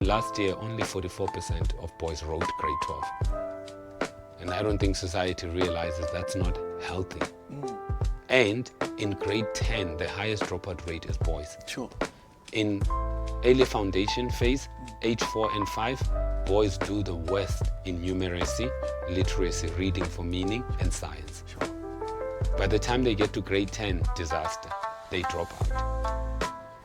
Last year, only 44% of boys wrote grade 12. And I don't think society realizes that's not healthy. And in grade 10, the highest dropout rate is boys. Sure. In early foundation phase, age 4 and 5, boys do the worst in numeracy, literacy, reading for meaning, and science. Sure. By the time they get to grade 10, disaster. They drop out.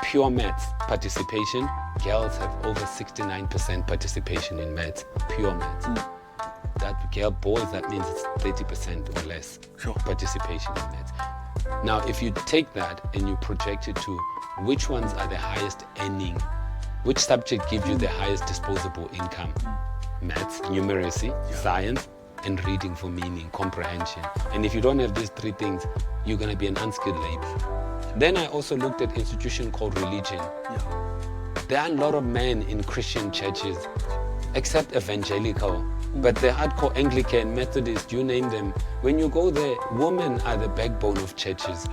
Pure maths participation, girls have over 69% participation in maths, pure maths. That girl, boys, that means it's 30% or less participation in maths. Now, if you take that and you project it to which ones are the highest earning, which subject gives you the highest disposable income? Maths, numeracy, science, and reading for meaning, comprehension. And if you don't have these three things, you're going to be an unskilled labor. Then I also looked at an institution called religion. There are a lot of men in Christian churches, except evangelical. But the hardcore Anglican, Methodist, you name them. When you go there, women are the backbone of churches.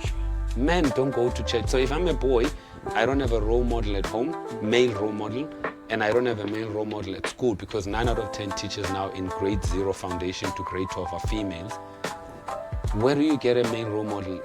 Men don't go to church. So if I'm a boy, I don't have a role model at home, male role model, and I don't have a male role model at school because 9 out of 10 teachers now in grade 0 foundation to grade 12 are females. Where do you get a male role model?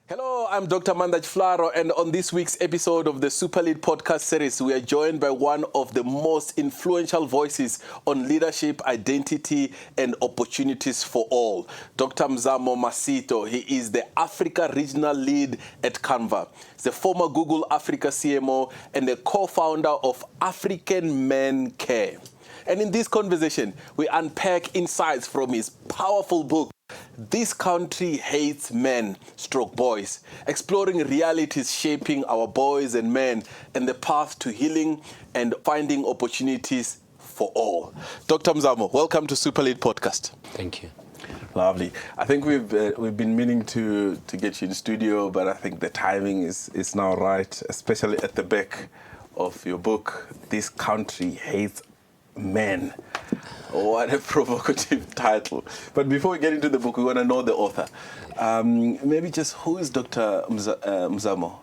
Hello, I'm Dr Maanda Tshifularo, and on this week's episode of the SuperLead Podcast series, we are joined by one of the most influential voices on leadership, identity, and opportunities for all, Dr Mzamo Masito. He is the Africa Regional Lead at Canva. He's the former Google Africa CMO and the co-founder of African Men Care. And in this conversation, we unpack insights from his powerful book, This Country Hates Men, Boys, exploring realities shaping our boys and men and the path to healing and finding opportunities for all. Dr. Mzamo, welcome to SuperLead Podcast. Thank you. Lovely. I think we've been meaning to get you in studio, but I think the timing is now right, especially at the back of your book, This Country Hates Men. What a provocative title. But before we get into the book, we want to know the author. Maybe just who is Dr. Mzamo?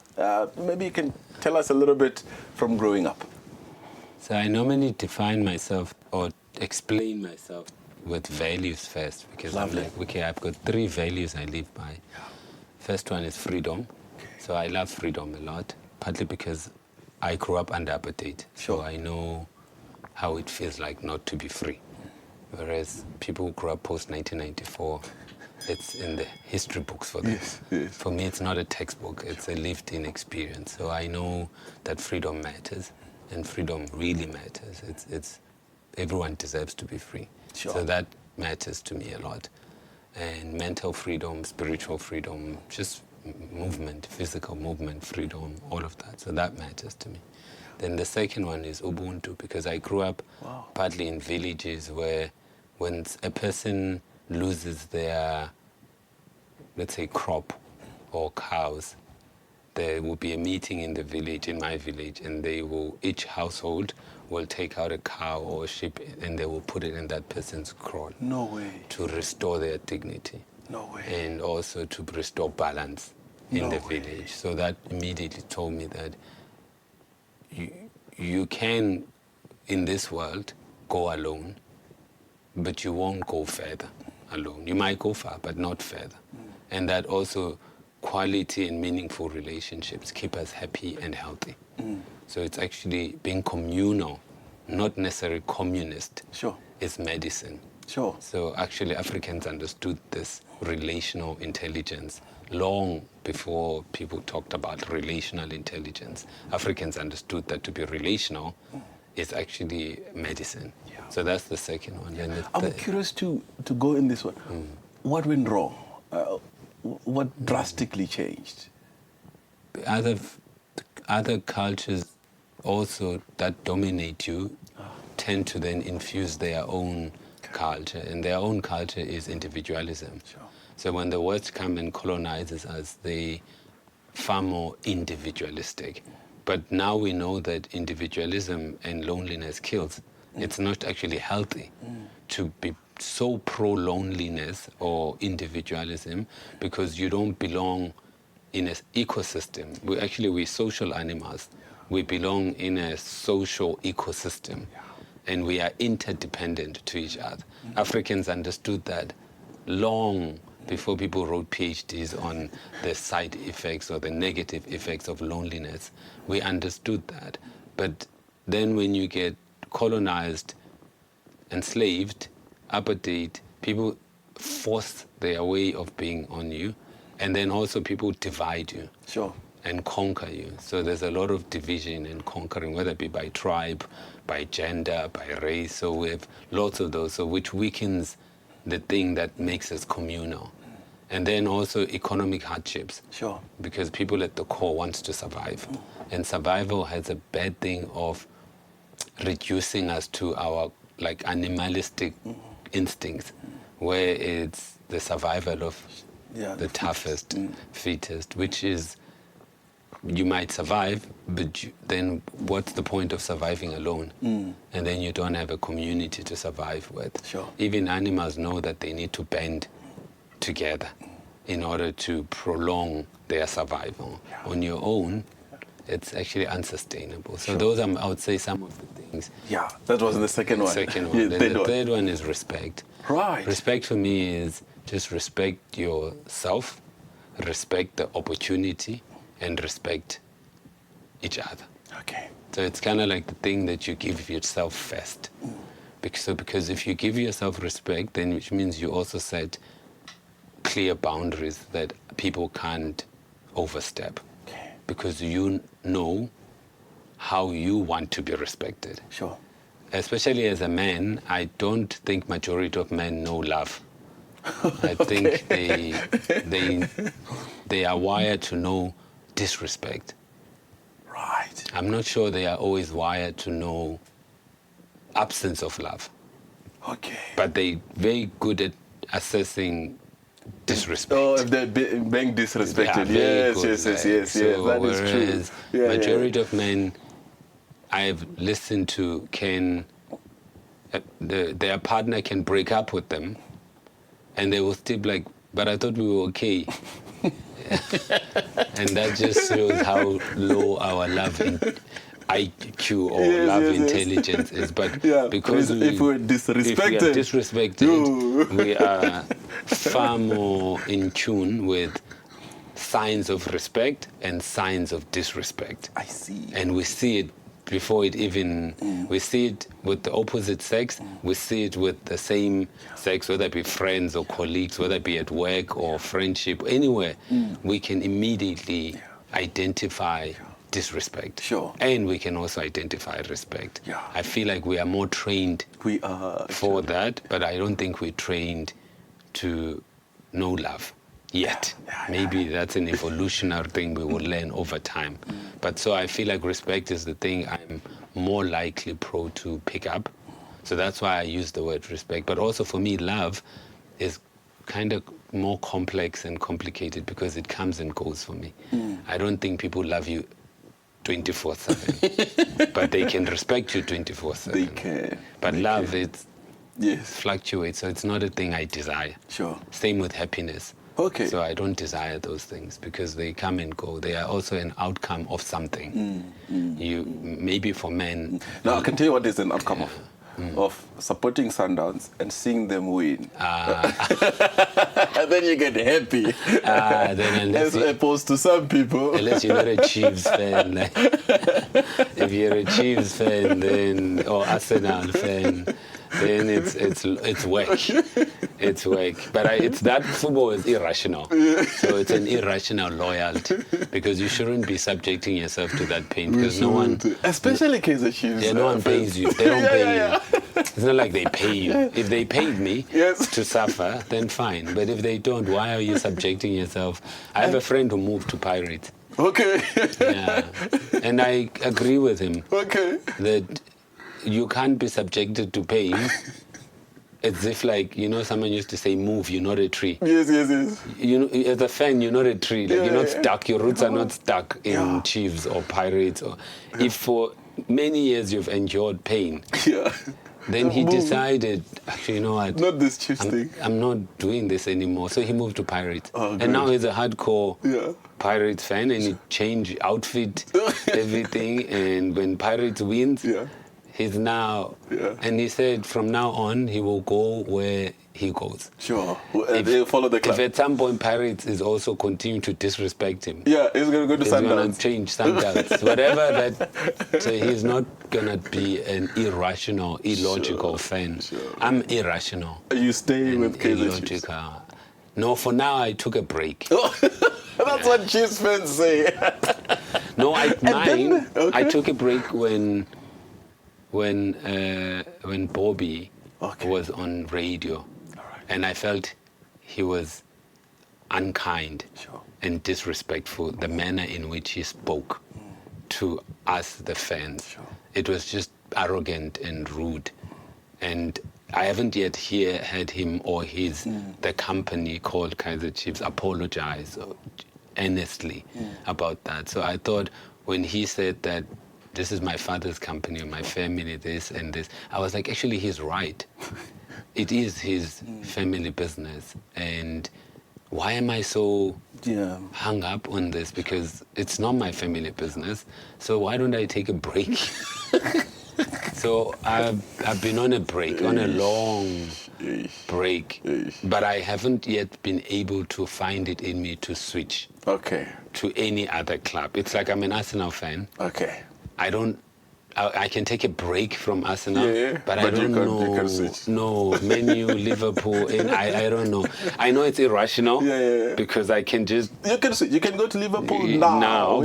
Maybe you can tell us a little bit from growing up. So I normally define myself or explain myself with values first, because I'm like, okay, I've got 3 values I live by. First one is freedom. So I love freedom a lot, partly because I grew up under apartheid. So I know how it feels like not to be free. Whereas people who grew up post-1994, it's in the history books for them. Yes. For me, it's not a textbook, it's a lived-in experience. So I know that freedom matters, and freedom really matters. It's everyone deserves to be free. So that matters to me a lot. And mental freedom, spiritual freedom, just movement, physical movement, freedom, all of that. So that matters to me. Then the second one is Ubuntu, because I grew up partly in villages where when a person loses their, let's say, crop or cows, there will be a meeting in the village, in my village, and each household will take out a cow or a sheep and they will put it in that person's kraal. No way. To restore their dignity. No way. And also to restore balance in the village. So that immediately told me that you can, in this world, go alone, but you won't go further alone. You might go far, but not further. And that also quality and meaningful relationships keep us happy and healthy. So it's actually being communal, not necessarily communist. It's medicine. So actually Africans understood this relational intelligence long before people talked about relational intelligence. Africans understood that to be relational is actually medicine. So that's the second one. I'm curious to go in this one. What went wrong? What drastically changed? Other cultures also that dominate you tend to then infuse their own culture, and their own culture is individualism. Sure. So when the West come and colonizes us, they far more individualistic. But now we know that individualism and loneliness kills. It's not actually healthy to be so pro-loneliness or individualism, because you don't belong in an ecosystem. We're social animals. We belong in a social ecosystem, and we are interdependent to each other. Africans understood that long before people wrote PhDs on the side effects or the negative effects of loneliness. We understood that. But then when you get colonized, enslaved, apartheid, people force their way of being on you, and then also people divide you. Sure. And conquer you. So there's a lot of division and conquering, whether it be by tribe, by gender, by race. So we have lots of those, so which weakens the thing that makes us communal. And then also economic hardships. Sure. Because people at the core wants to survive. And survival has a bad thing of reducing us to our animalistic instincts, where it's the survival of the toughest, fittest, which is, you might survive, but then what's the point of surviving alone? And then you don't have a community to survive with. Sure. Even animals know that they need to band together in order to prolong their survival. On your own, it's actually unsustainable. So those are, I would say, some of the things. Yeah, that was the second one. Second one. Then the third one is respect. Right. Respect for me is just respect yourself, respect the opportunity, and respect each other. Okay. So it's kind of like the thing that you give yourself first. Because if you give yourself respect, then which means you also set clear boundaries that people can't overstep. Okay. Because you know how you want to be respected. Sure. Especially as a man, I don't think majority of men know love. I think they are wired to know disrespect. Right. I'm not sure they are always wired to know absence of love. Okay. But they're very good at assessing disrespect. Oh, if they're being disrespected. Yes. So that is true. Majority of men I've listened to their partner can break up with them, and they will still be like, but I thought we were okay. And that just shows how low our love IQ or intelligence is. But because if we're disrespected, we are far more in tune with signs of respect and signs of disrespect. I see. And we see it before it even, we see it with the opposite sex, we see it with the same sex, whether it be friends or colleagues, whether it be at work or friendship, anywhere, we can immediately identify disrespect. Sure. And we can also identify respect. Yeah. I feel like we are more trained for that, but I don't think we're trained to know love yet. Maybe that's an evolutionary thing we will learn over time. But so I feel like respect is the thing I'm more likely to pick up. So that's why I use the word respect. But also for me, love is kind of more complex and complicated because it comes and goes for me. I don't think people love you 24/7, but they can respect you 24/7. They can. But love, it fluctuates, so it's not a thing I desire. Sure. Same with happiness. Okay. So I don't desire those things because they come and go. They are also an outcome of something. Maybe for men. Now I can tell you what is an outcome of supporting Sundowns and seeing them win. And then you get happy. As opposed to some people. Unless you're not a Chiefs fan. If you're a Chiefs fan, or Arsenal fan, then it's work. It's work. But it's that football is irrational. So it's an irrational loyalty because you shouldn't be subjecting yourself to that pain because no one... Especially Kaizer Chiefs. Yeah, no one pays you. They don't pay you. It's not like they pay you. If they paid me to suffer, then fine. But if they don't, why are you subjecting yourself? I have a friend who moved to Pirates. Okay. Yeah. And I agree with him. Okay. That you can't be subjected to pain as if like, someone used to say, move, you're not a tree. Yes. As a fan, you're not a tree. Like, you're not stuck. Your roots are not stuck in chiefs or pirates. Or if for many years you've endured pain, then he decided, actually, you know what? Not this chiefs thing. I'm not doing this anymore. So he moved to Pirates. Oh, and now he's a hardcore Pirates fan, and he changed outfit, everything. And when Pirates wins, he's now, and he said from now on, he will go where he goes. Sure. They'll follow the club. If at some point Pirates is also continue to disrespect him. Yeah, he's going to go to Sundowns. He's going to change Sundowns. Whatever that, so he's not going to be an irrational, illogical fan. Sure. I'm irrational. You stay with Chiefs. No, for now I took a break. That's what Chiefs fans say. No, I took a break when Bobby was on radio. And I felt he was unkind and disrespectful, the manner in which he spoke to us, the fans. It was just arrogant and rude. And I haven't yet heard him or the company called Kaiser Chiefs apologize earnestly about that. So I thought when he said that this is my father's company, or my family, this and this, I was like, actually, he's right. It is his family business. And why am I so hung up on this? Because it's not my family business. So why don't I take a break? So I've been on a break, on a long break. But I haven't yet been able to find it in me to switch to any other club. It's like I'm an Arsenal fan. I can take a break from Arsenal, but I don't know. No, Man U, Liverpool, and I don't know. I know it's irrational because I can just. You can switch. You can go to Liverpool now.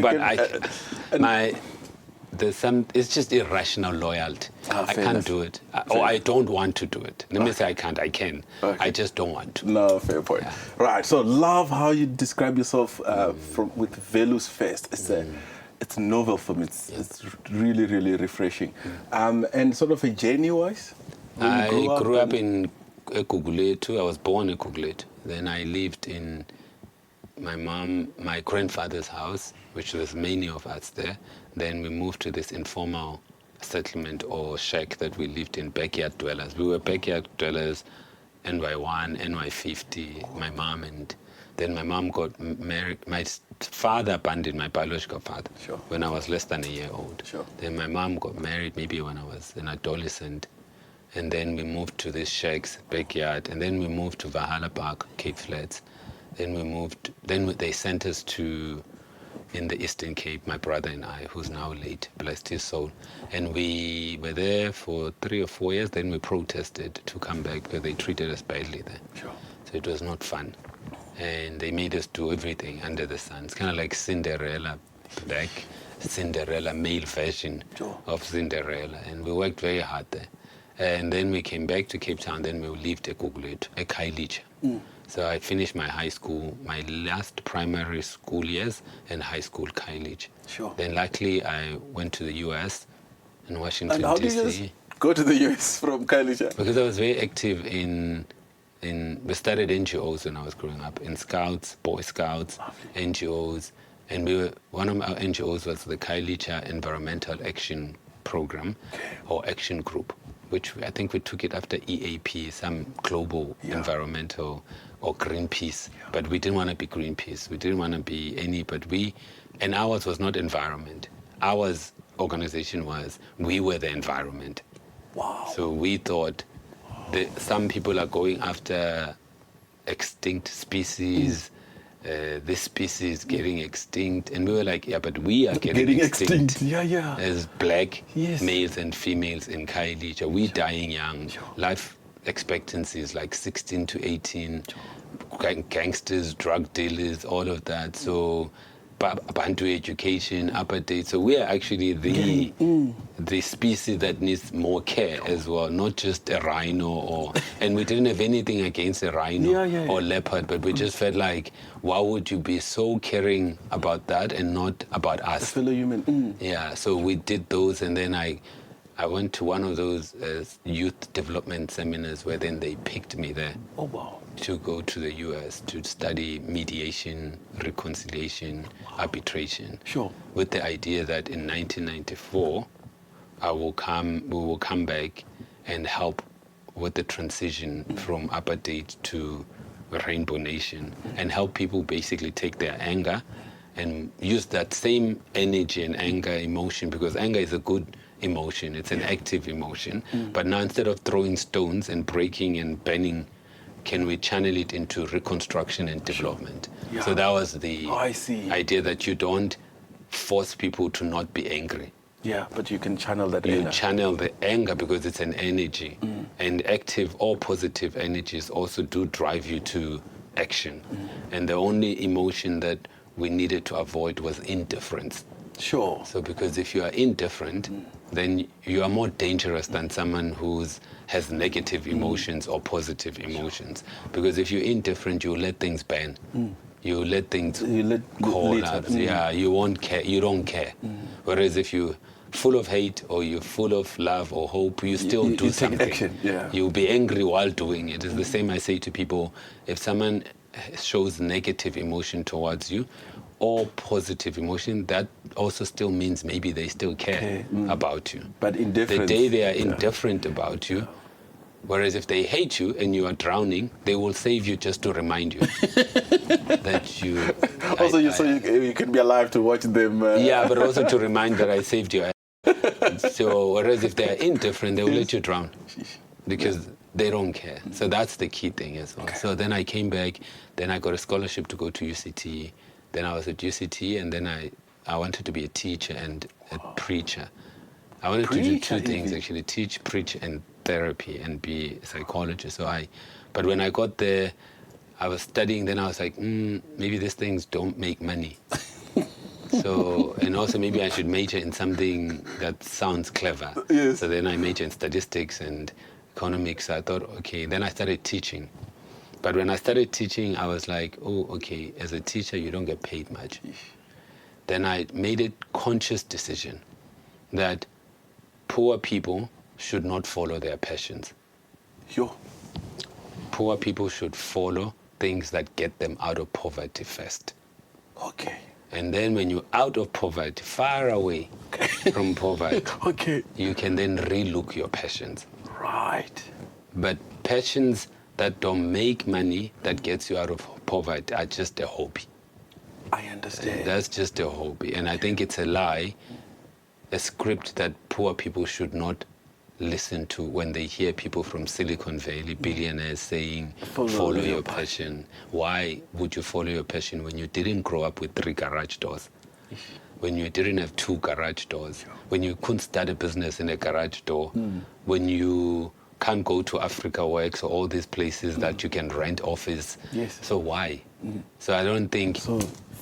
It's just irrational loyalty. I can't do it. Or I don't want to do it. Let me say I can't. I can. I just don't want to. No, fair point. Yeah. Right. So love how you describe yourself with values first. It's novel for me. It's really, really refreshing. And sort of a journey-wise? I grew up in Egugulethu. I was born in Egugulethu. Then I lived in my grandfather's house, which was many of us there. Then we moved to this informal settlement or shack that we lived in, backyard dwellers. We were backyard dwellers, NY1, NY50, my mom, and then my mom got married. My father abandoned my biological father when I was less than a year old. Then my mom got married maybe when I was an adolescent. And then we moved to this shack's backyard. And then we moved to Valhalla Park, Cape Flats. Then they sent us in the Eastern Cape, my brother and I, who's now late, blessed his soul. And we were there for 3 or 4 years. Then we protested to come back because they treated us badly there. So it was not fun. And they made us do everything under the sun. It's kind of like Cinderella, male version of Cinderella. And we worked very hard there. And then we came back to Cape Town. Then we lived at Egugulethu, at Khayelitsha. So I finished my high school, my last primary school years, and high school Khayelitsha. Then luckily I went to the US in Washington, and how D.C. did you go to the US from Khayelitsha? Because I was very active we started NGOs when I was growing up, in Scouts, Boy Scouts, NGOs, and one of our NGOs was the Khayelitsha Environmental Action Program, or Action Group, which I think we took it after EAP, some global environmental, or Greenpeace, but we didn't want to be Greenpeace, we didn't want to be and ours was not environment. Our organization we were the environment. So we thought, some people are going after extinct species, this species getting extinct, and we were like, but we are getting extinct. As black males and females in Khayelitsha, we dying young. Life expectancy is like 16 to 18. Gangsters, drug dealers, all of that. So Bantu education, apartheid. So we are actually the species that needs more care as well, not just a rhino and we didn't have anything against a rhino or leopard, but we just felt like, why would you be so caring about that and not about us? A fellow human. Yeah, so we did those, and then I I went to one of those youth development seminars where then they picked me there. Oh, wow. To go to the US to study mediation, reconciliation, arbitration. Sure. With the idea that in 1994, we will come back and help with the transition from apartheid to a rainbow nation, and help people basically take their anger and use that same energy and anger emotion, because anger is a good emotion, it's an active emotion. But now instead of throwing stones and breaking and burning, can we channel it into reconstruction and development? Sure. Yeah. So that was the idea, that you don't force people to not be angry. Yeah, but you can channel that You anger. channel the anger because it's an energy. And active or positive energies also do drive you to action. And the only emotion that we needed to avoid was indifference. Sure. So because if you are indifferent, then you are more dangerous than someone who has negative emotions or positive emotions. Because if you're indifferent, you let things burn. You let things collapse. Yeah, you won't care. You don't care. Whereas if you're full of hate or you're full of love or hope, you still do something. Take action. Yeah. You'll be angry while doing it. It's the same I say to people. If someone shows negative emotion towards you, or positive emotion, that also still means maybe they still care about you. But indifference. The day they are indifferent about you, whereas if they hate you and you are drowning, they will save you just to remind you that you... Also, so you can be alive to watch them... Yeah, but also to remind that I saved you. So, whereas if they are indifferent, they will let you drown because they don't care. So that's the key thing as well. So then I came back, then I got a scholarship to go to UCT. Then I was at UCT, and then I wanted to be a teacher and a preacher. I wanted to do two things, actually, teach, preach, and therapy, and be a psychologist. But when I got there, I was studying, then I was like, maybe these things don't make money. So, and also maybe I should major in something that sounds clever. Yes. So then I majored in statistics and economics. I thought, okay, then I started teaching. But when I started teaching, I was like, oh, okay, as a teacher, you don't get paid much. Then I made a conscious decision that poor people should not follow their passions. Sure. Poor people should follow things that get them out of poverty first. Okay. And then when you're out of poverty, far away from poverty, you can then relook your passions. Right. But passions that don't make money, that gets you out of poverty, are just a hobby. I understand. That's just a hobby. And I think it's a lie, a script that poor people should not listen to when they hear people from Silicon Valley, billionaires, saying, follow your passion. Why would you follow your passion when you didn't grow up with 3 garage doors? When you didn't have 2 garage doors? When you couldn't start a business in a garage door? When you can't go to Africa Works or all these places that you can rent office? Yes. So why? So I don't think... So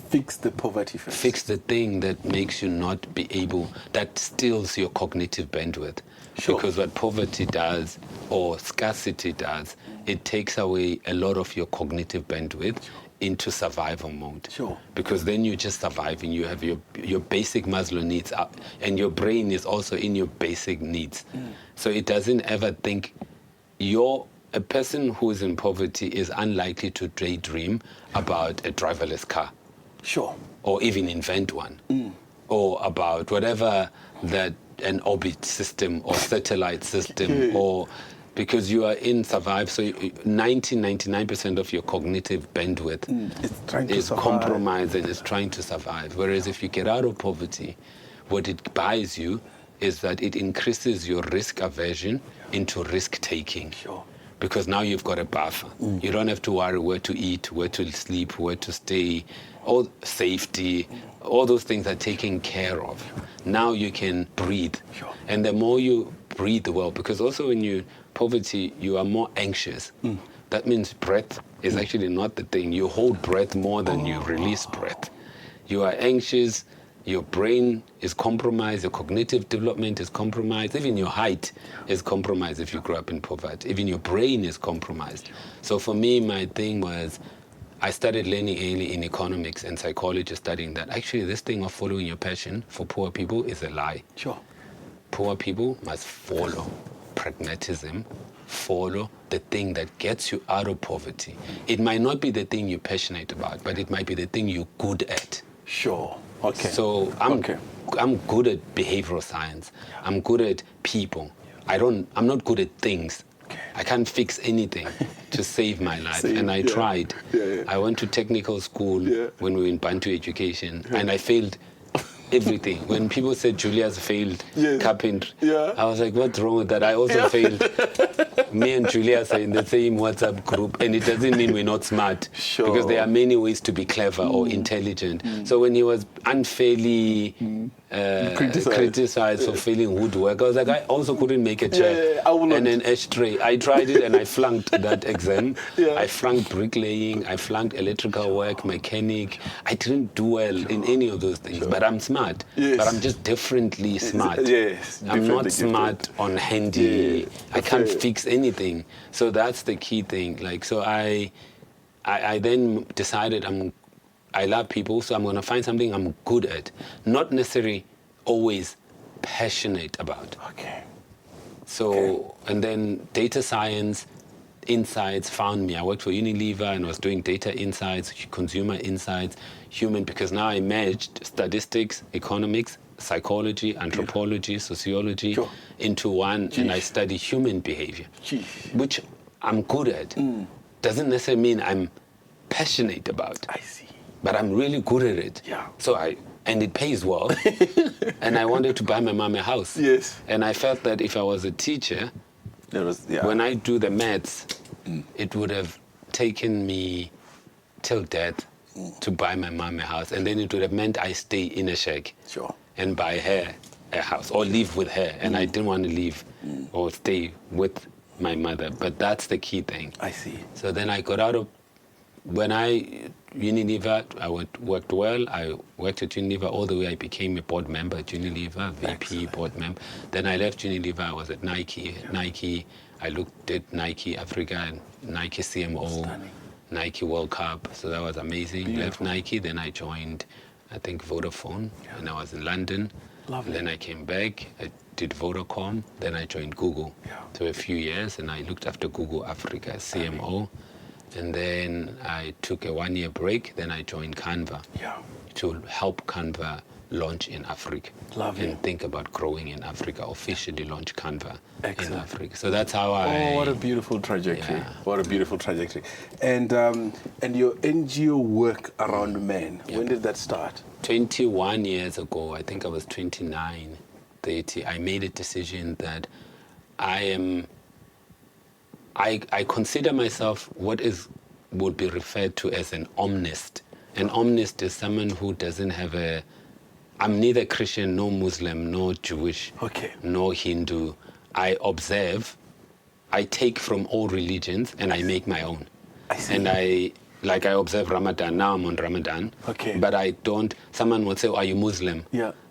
fix the poverty first. Fix the thing that makes you not be able, that steals your cognitive bandwidth. Sure. Because what poverty does, or scarcity does, it takes away a lot of your cognitive bandwidth into survival mode. Sure. Because then you're just surviving. You have your basic Maslow needs up, and your brain is also in your basic needs. So it doesn't ever think a person who is in poverty is unlikely to daydream about a driverless car. Sure. Or even invent one. Or about whatever that an orbit system or satellite system, or because you are in survive, so 99% of your cognitive bandwidth is compromised and is trying to survive. Whereas if you get out of poverty, what it buys you is that it increases your risk aversion into risk taking. Sure. Because now you've got a buffer. You don't have to worry where to eat, where to sleep, where to stay, all safety, all those things are taken care of. Now you can breathe. Sure. And the more you breathe well, because also when you poverty, you are more anxious. That means breath is actually not the thing. You hold breath more than you release breath. You are anxious, your brain is compromised, your cognitive development is compromised, even your height is compromised if you grow up in poverty. Even your brain is compromised. So for me, my thing was, I started learning early in economics and psychology, studying that actually this thing of following your passion for poor people is a lie. Sure. poor people must follow pragmatism, follow the thing that gets you out of poverty. It might not be the thing you're passionate about, but it might be the thing you're good at. Sure. Okay. So I'm good at behavioral science. I'm good at people. I'm not good at things. I can't fix anything to save my life. And I tried. I went to technical school when we were in Ubuntu education, and I failed everything. When people said Julia's failed carpentry, I was like, what's wrong with that? I also failed. Me and Julius are in the same WhatsApp group, and it doesn't mean we're not smart. Sure. Because there are many ways to be clever or intelligent. So when he was unfairly criticized for failing woodwork, I was like, I also couldn't make a chair and an ashtray. I tried it and I flunked that exam. I flunked bricklaying, I flunked electrical work, mechanic. I didn't do well in any of those things, but I'm smart. But I'm just differently smart. I'm not smart on handy. I can't fix anything. So that's the key thing. Like, so I then decided I love people, so I'm going to find something I'm good at, not necessarily always passionate about. So, and then data science, insights found me. I worked for Unilever and was doing data insights, consumer insights, human, because now I merged statistics, economics, psychology, anthropology, sociology into one, and I study human behavior, which I'm good at. Doesn't necessarily mean I'm passionate about. I see. But I'm really good at it. So and it pays well. And I wanted to buy my mom a house. And I felt that if I was a teacher, when I do the maths, it would have taken me till death to buy my mom a house. And then it would have meant I stay in a shack and buy her a house or live with her. And I didn't want to live or stay with my mother. But that's the key thing. I see. So then I got out of, Unilever, I worked well. I worked at Unilever all the way I became a board member at Unilever, VP board member. Then I left Unilever, I was at Nike. I looked at Nike Africa and Nike CMO, Nike World Cup. So that was amazing. Left Nike, then I joined, I think, Vodafone, and I was in London. And then I came back, I did Vodacom, then I joined Google for a few years, and I looked after Google Africa CMO. And then I took a 1-year break. Then I joined Canva to help Canva launch in Africa and think about growing in Africa, officially launch Canva in Africa. So that's how what a beautiful trajectory. What a beautiful trajectory. And your NGO work around men, when did that start? 21 years ago, I think I was 29, 30. I made a decision that I consider myself would be referred to as an omnist. An omnist is someone who doesn't have I'm neither Christian, nor Muslim, nor Jewish, nor Hindu. I observe, I take from all religions and I make my own. And I observe Ramadan. Now I'm on Ramadan. But I don't, someone would say, are you Muslim?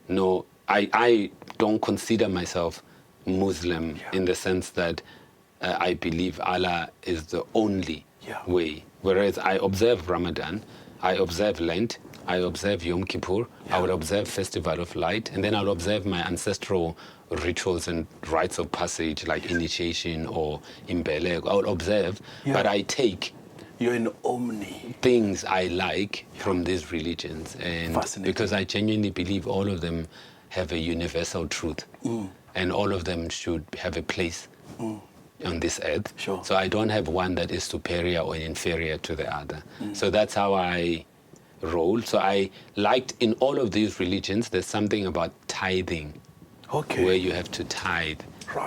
No, I don't consider myself Muslim in the sense that I believe Allah is the only way. Whereas I observe Ramadan, I observe Lent, I observe Yom Kippur, I would observe Festival of Light, and then I would observe my ancestral rituals and rites of passage like initiation or Imbeleko. I would observe, but I take You're an omni. things I like from these religions. And because I genuinely believe all of them have a universal truth. And all of them should have a place on this earth. So I don't have one that is superior or inferior to the other. So that's how I roll. So I liked in all of these religions, there's something about tithing, where you have to tithe.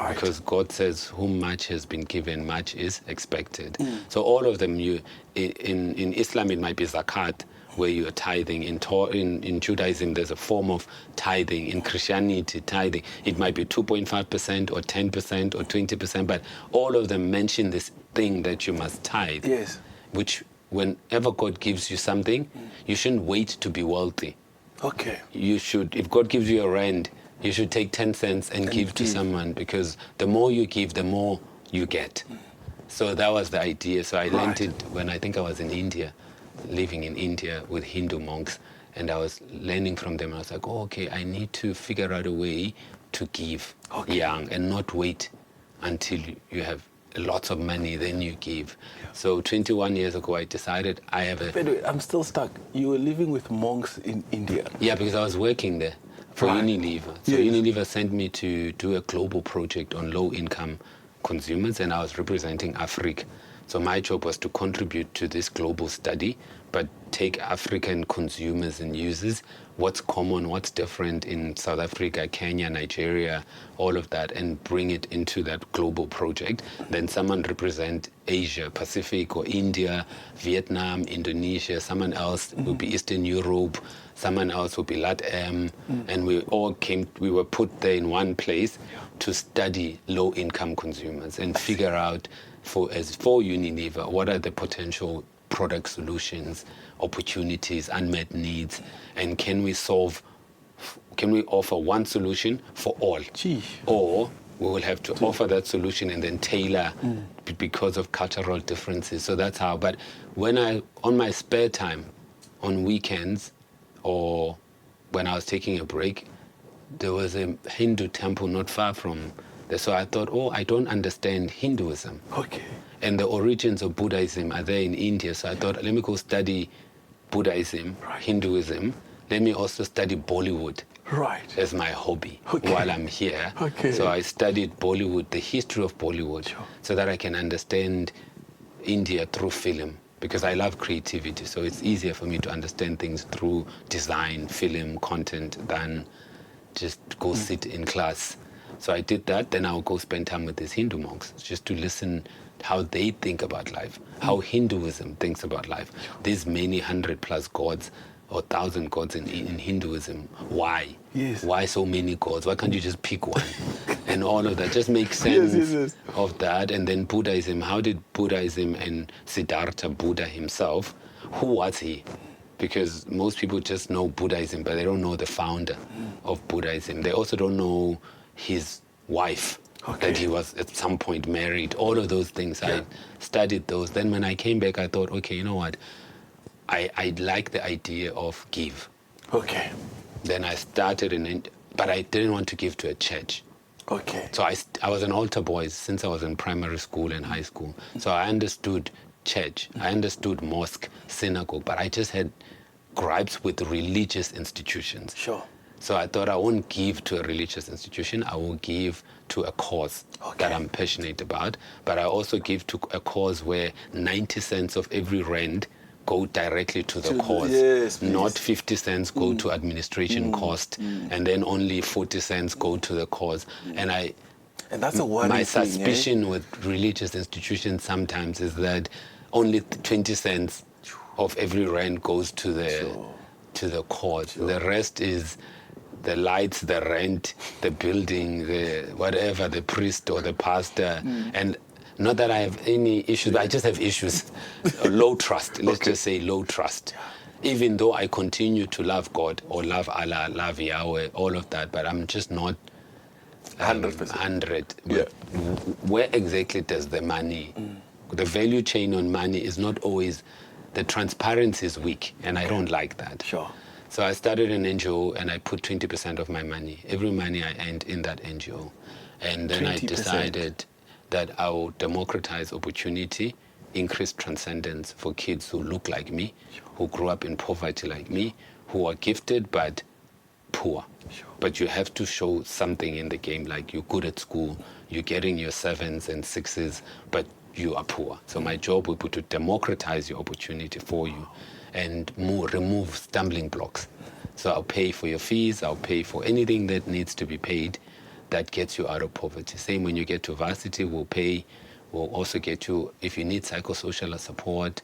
Because God says, whom much has been given, much is expected. So all of them, in Islam, it might be zakat, where you are tithing. In Judaism, there's a form of tithing. In Christianity, tithing. It might be 2.5% or 10% or 20%, but all of them mention this thing that you must tithe. Which, whenever God gives you something, you shouldn't wait to be wealthy. You should, if God gives you a rand, you should take 10 cents and give to someone, because the more you give, the more you get. So that was the idea. So I learned it when I think I was in India, living in India with Hindu monks, and I was learning from them. I was like, I need to figure out a way to give young and not wait until you have lots of money, then you give. Yeah. So 21 years ago, I decided I have a... By the way, I'm still stuck. You were living with monks in India. Yeah, because I was working there for Unilever. So Unilever sent me to do a global project on low-income consumers, and I was representing Africa. So my job was to contribute to this global study, but take African consumers and users, what's common, what's different in South Africa, Kenya, Nigeria, all of that, and bring it into that global project. Then someone represent Asia, Pacific, or India, Vietnam, Indonesia, someone else will be Eastern Europe, someone else will be LATAM, and we were put there in one place to study low-income consumers and figure out for Unilever, what are the potential product solutions, opportunities, unmet needs, and can we offer one solution for all? Or we will have to offer that solution and then tailor because of cultural differences. So that's how. But on my spare time, on weekends, or when I was taking a break, there was a Hindu temple not far from there. So I thought, I don't understand Hinduism. Okay. And the origins of Buddhism are there in India. So I thought, let me go study Buddhism, Hinduism. Let me also study Bollywood as my hobby while I'm here. Okay. So I studied Bollywood, the history of Bollywood, so that I can understand India through film. Because I love creativity, so it's easier for me to understand things through design, film, content, than just go sit in class. So I did that. Then I'll go spend time with these Hindu monks just to listen how they think about life, how Hinduism thinks about life. There's many 100+ gods or 1,000 gods in Hinduism. Why? Yes. Why so many gods? Why can't you just pick one? And all of that just makes sense of that. And then Buddhism, how did Buddhism and Siddhartha Buddha himself, who was he? Because most people just know Buddhism, but they don't know the founder of Buddhism. They also don't know his wife, that he was at some point married, all of those things. I studied those. Then when I came back, I thought, okay, you know what? I like the idea of give. Okay. Then I started, but I didn't want to give to a church. Okay. So I was an altar boy since I was in primary school and high school. So I understood church, I understood mosque, synagogue, but I just had gripes with religious institutions. Sure. So I thought I won't give to a religious institution, I will give to a cause that I'm passionate about, but I also give to a cause where 90 cents of every rand go directly to the cause, not 50 cents go to administration cost, and then only 40 cents go to the cause. And that's a worrying my thing, suspicion with religious institutions sometimes is that only 20 cents of every rand goes to the cause. The rest is the lights, the rent, the building, the whatever, the priest or the pastor. And not that I have any issues, but I just have issues. Low trust, let's just say low trust. Even though I continue to love God or love Allah, love Yahweh, all of that, but I'm just not 100. Where exactly does the money, the value chain on money is not always, the transparency is weak, and I don't like that. Sure. So I started an NGO and I put 20% of my money, every money I earned in that NGO. And then 20%. I decided that I will democratize opportunity, increase transcendence for kids who look like me, who grew up in poverty like me, who are gifted but poor. Sure. But you have to show something in the game, like you're good at school, you're getting your 7s and 6s, but you are poor. So my job will be to democratize your opportunity for you and remove stumbling blocks. So I'll pay for your fees, I'll pay for anything that needs to be paid that gets you out of poverty. Same when you get to varsity, we'll also get you, if you need psychosocial support,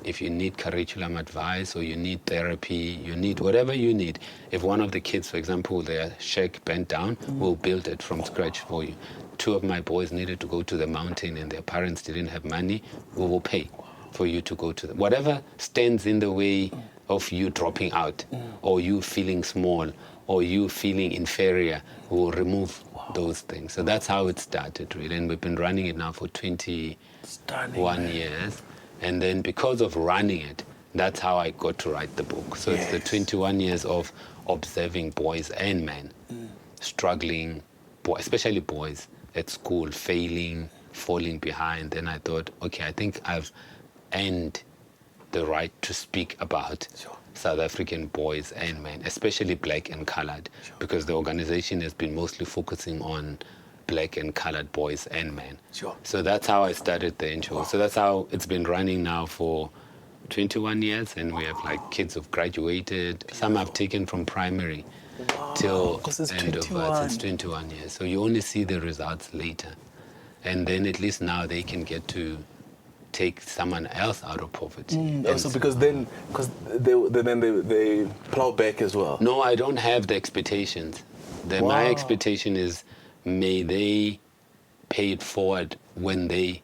if you need curriculum advice, or you need therapy, you need whatever you need. If one of the kids, for example, their shack bent down, we'll build it from scratch for you. 2 of my boys needed to go to the mountain and their parents didn't have money, we will pay for you to go to whatever stands in the way of you dropping out, or you feeling small, or you feeling inferior, we will remove those things. So that's how it started, really. And we've been running it now for 21 years. And then because of running it, that's how I got to write the book. So it's the 21 years of observing boys and men struggling especially boys at school, failing, falling behind. Then I thought, okay, I think I've earned the right to speak about South African boys and men, especially black and colored, because the organization has been mostly focusing on black and colored boys and men. So that's how I started the NGO. So that's how it's been running now for 21 years, and we have like kids who've graduated. Some I've taken from primary till end of it's 21 years. So you only see the results later, and then at least now they can get to take someone else out of poverty. Also, because then they plow back as well. No, I don't have the expectations. My expectation is, may they pay it forward when they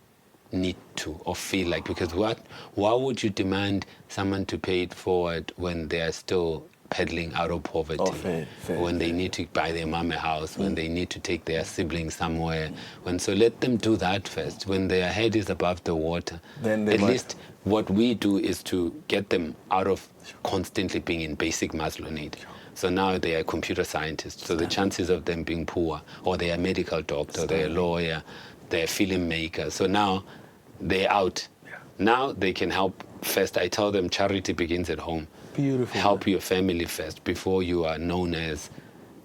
need to or feel like, because why would you demand someone to pay it forward when they are still peddling out of poverty, fair. When they need to buy their mom a house, when they need to take their siblings somewhere, so let them do that first. When their head is above the water, then at least what we do is to get them out of constantly being in basic Maslow need. So now they are computer scientists, so the chances of them being poor, or they are a medical doctor, they're a lawyer, they're a filmmaker, so now they're out. Now they can help first. I tell them charity begins at home. Beautiful. Help your family first before you are known as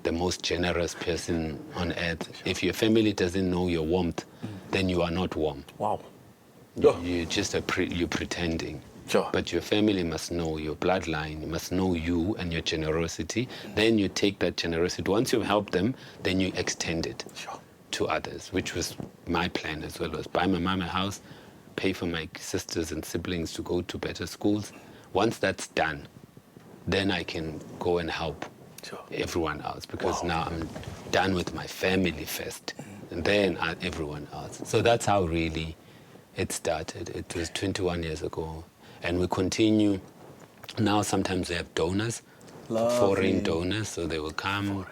the most generous person on earth. If your family doesn't know your warmth, then you are not warm. Wow. You just you're pretending. Sure. But your family must know your bloodline, must know you and your generosity. Then you take that generosity. Once you've helped them, then you extend it to others, which was my plan as well, was buy my mom a house, pay for my sisters and siblings to go to better schools. Once that's done, then I can go and help everyone else, because now I'm done with my family first, and then everyone else. So that's how really it started. It was 21 years ago, and we continue. Now sometimes we have donors, foreign donors, so they will come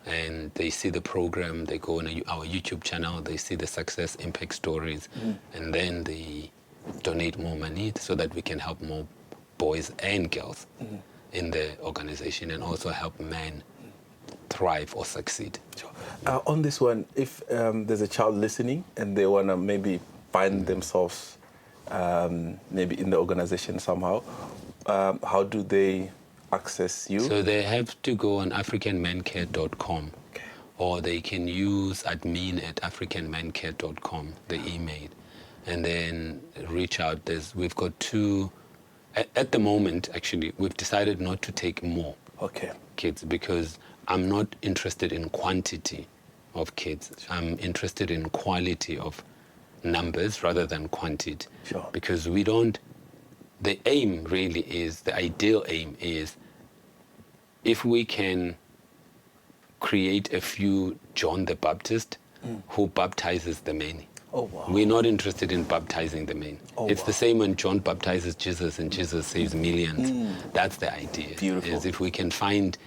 and they see the program, they go on our YouTube channel, they see the success impact stories, and then they donate more money so that we can help more boys and girls in the organization, and also help men thrive or succeed. On this one, if there's a child listening and they want to maybe find themselves maybe in the organization somehow, how do they access you? So they have to go on africanmancare.com, or they can use admin@africanmancare.com, the email, and then reach out. We've got two. At the moment, actually, we've decided not to take more kids, because I'm not interested in quantity of kids. I'm interested in quality of numbers rather than quantity. Because the aim really is, the ideal aim is, if we can create a few John the Baptist who baptizes the many. We're not interested in baptizing the many. It's the same when John baptizes Jesus and Jesus saves millions. That's the idea. Beautiful. Is if we can find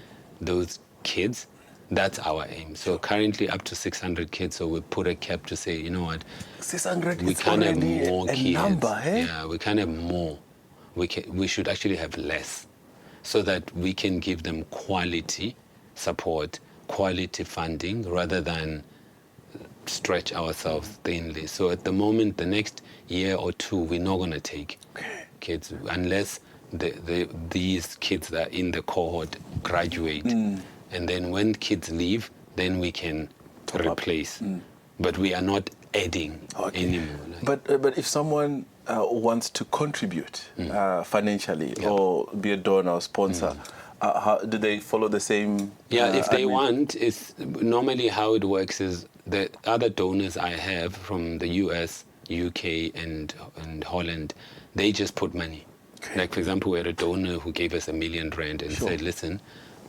those kids, that's our aim. So currently up to 600 kids, so we put a cap to say, you know what, 600 we can't have more kids. Number, eh? Yeah, we can't have more. We should actually have less, so that we can give them quality support, quality funding, rather than stretch ourselves thinly. So at the moment, the next year or two, we're not going to take kids unless these kids that are in the cohort graduate. And then when kids leave, then we can replace. But we are not adding anymore. But if someone wants to contribute financially, or be a donor or sponsor, how do they follow the same? If they want, normally how it works is the other donors I have from the US, UK, and Holland, they just put money. Like, for example, we had a donor who gave us R1 million and said, listen,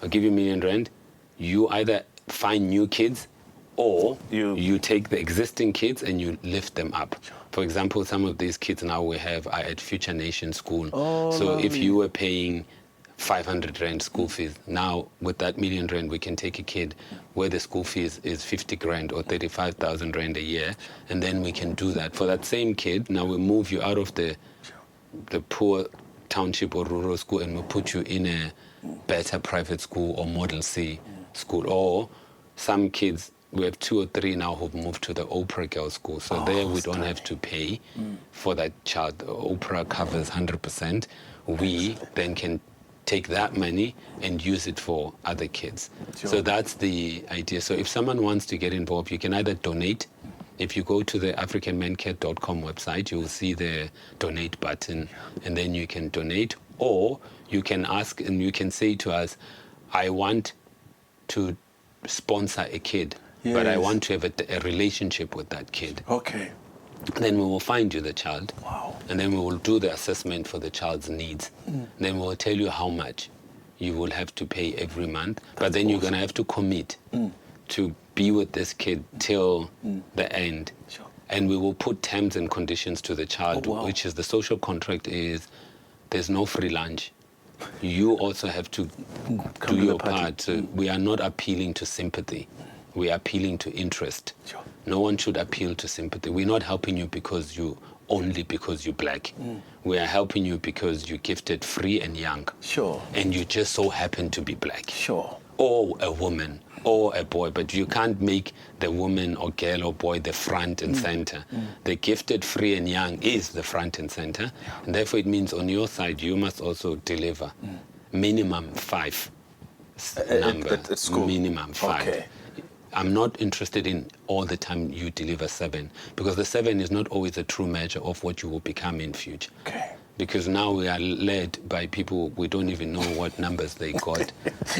I'll give you R1 million. You either find new kids, or you take the existing kids and you lift them up. For example, some of these kids now we have are at Future Nation School. So if you were paying 500 rand school fees, now with that R1 million we can take a kid where the school fees is 50 grand or 35,000 rand a year, and then we can do that. For that same kid, now we move you out of the poor township or rural school, and we'll put you in a better private school or Model C school. Or some kids, we have 2 or 3 now who've moved to the Oprah Girls School. So there we don't have to pay for that child. Oprah covers 100%. We then can take that money and use it for other kids. Sure. So that's the idea. So if someone wants to get involved, you can either donate. If you go to the africanmancare.com website, you will see the donate button, and then you can donate. Or you can ask and you can say to us, I want to sponsor a kid, but I want to have a relationship with that kid. Okay. Then we will find you the child. Wow. And then we will do the assessment for the child's needs. Then we will tell you how much you will have to pay every month. But then you're going to have to commit to be with this kid till the end. Sure. And we will put terms and conditions to the child, which is the social contract is there's no free lunch. You also have to do your part. So we are not appealing to sympathy. We are appealing to interest. Sure. No one should appeal to sympathy. We're not helping you because you're black. We are helping you because you're gifted, free and young. Sure. And you just so happen to be black. Sure. Or a woman or a boy, but you can't make the woman or girl or boy the front and center. The gifted, free and young is the front and center. And therefore it means on your side, you must also deliver minimum 5 number. At school? Minimum 5. Okay. I'm not interested in all the time you deliver 7, because the 7 is not always a true measure of what you will become in future. Okay. Because now we are led by people, we don't even know what numbers they got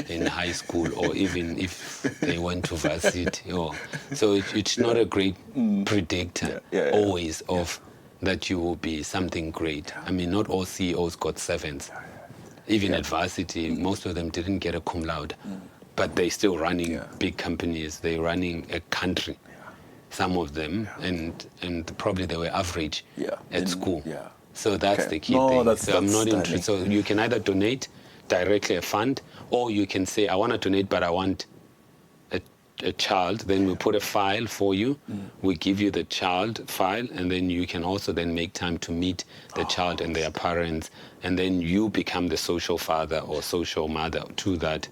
in high school, or even if they went to varsity. So it's not a great predictor always of that you will be something great. I mean, not all CEOs got 7s. Even at varsity, most of them didn't get a cum laude. But they're still running big companies. They're running a country, some of them, and probably they were average at school. Yeah. So that's the key thing. So I'm not interested. So you can either donate directly a fund, or you can say, I want to donate, but I want a child. Then we put a file for you. We give you the child file, and then you can also then make time to meet the child and their parents, and then you become the social father or social mother to that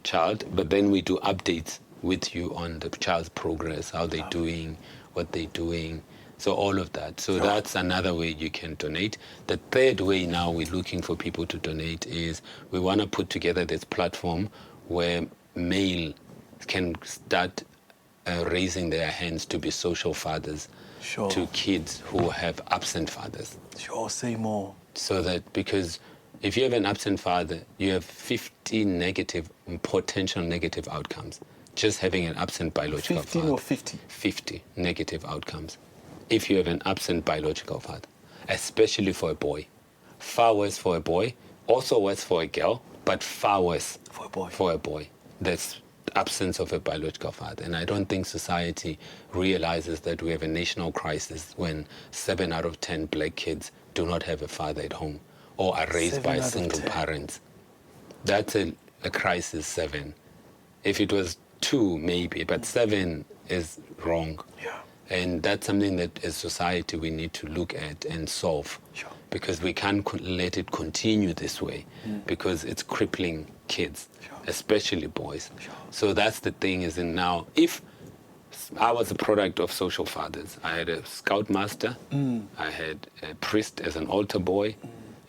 child. But then we do updates with you on the child's progress, how they're doing, what they're doing. So all of that. So that's another way you can donate. The third way now we're looking for people to donate is we want to put together this platform where male can start raising their hands to be social fathers to kids who have absent fathers. Sure, say more. So that, because if you have an absent father, you have 50 potential negative outcomes. Just having an absent biological 15 father. or 50? 50 negative outcomes. If you have an absent biological father, especially for a boy. Far worse for a boy, also worse for a girl, but far worse for a boy. That's absence of a biological father. And I don't think society realizes that we have a national crisis when 7 out of 10 black kids do not have a father at home or are raised by single parents. That's a crisis 7. If it was 2, maybe, but 7 is wrong. Yeah. And that's something that as society we need to look at and solve. Sure. Because we can't let it continue this way, because it's crippling kids, especially boys. Sure. So that's the thing is, in now, if I was a product of social fathers, I had a scoutmaster, I had a priest as an altar boy,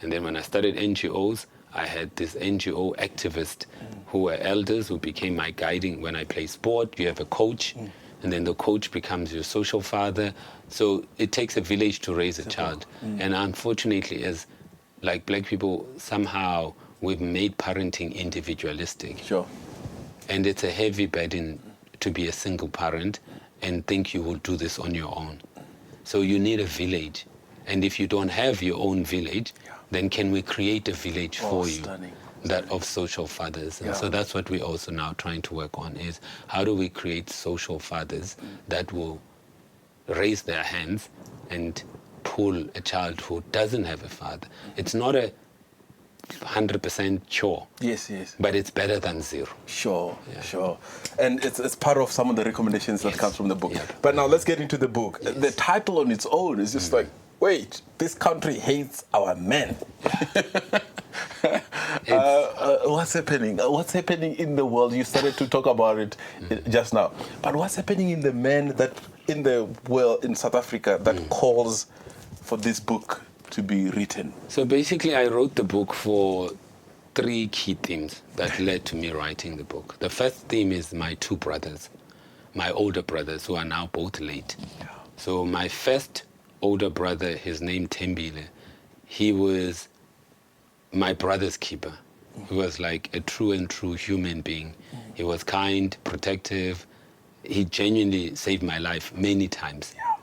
and then when I started NGOs, I had this NGO activist who were elders who became my guiding. When I play sport, you have a coach, and then the coach becomes your social father. So it takes a village to raise a child. And unfortunately, as like black people, somehow we've made parenting individualistic. Sure. And it's a heavy burden to be a single parent and think you will do this on your own. So you need a village. And if you don't have your own village, then can we create a village for you? That of social fathers. And so that's what we're also now trying to work on, is how do we create social fathers that will raise their hands and pull a child who doesn't have a father. It's not a 100% sure. Yes. But it's better than 0. Sure. And it's part of some of the recommendations that comes from the book. But now let's get into the book. The title on its own is just like, wait, this country hates our men. What's happening? What's happening in the world? You started to talk about it just now. But what's happening in the men that in the world in South Africa that calls for this book to be written? So basically, I wrote the book for 3 key themes that led to me writing the book. The first theme is my 2 brothers, my older brothers, who are now both late. Yeah. So my first older brother, his name Tembile, he was my brother's keeper. He was like a true human being. He was kind, protective. He genuinely saved my life many times. Yeah.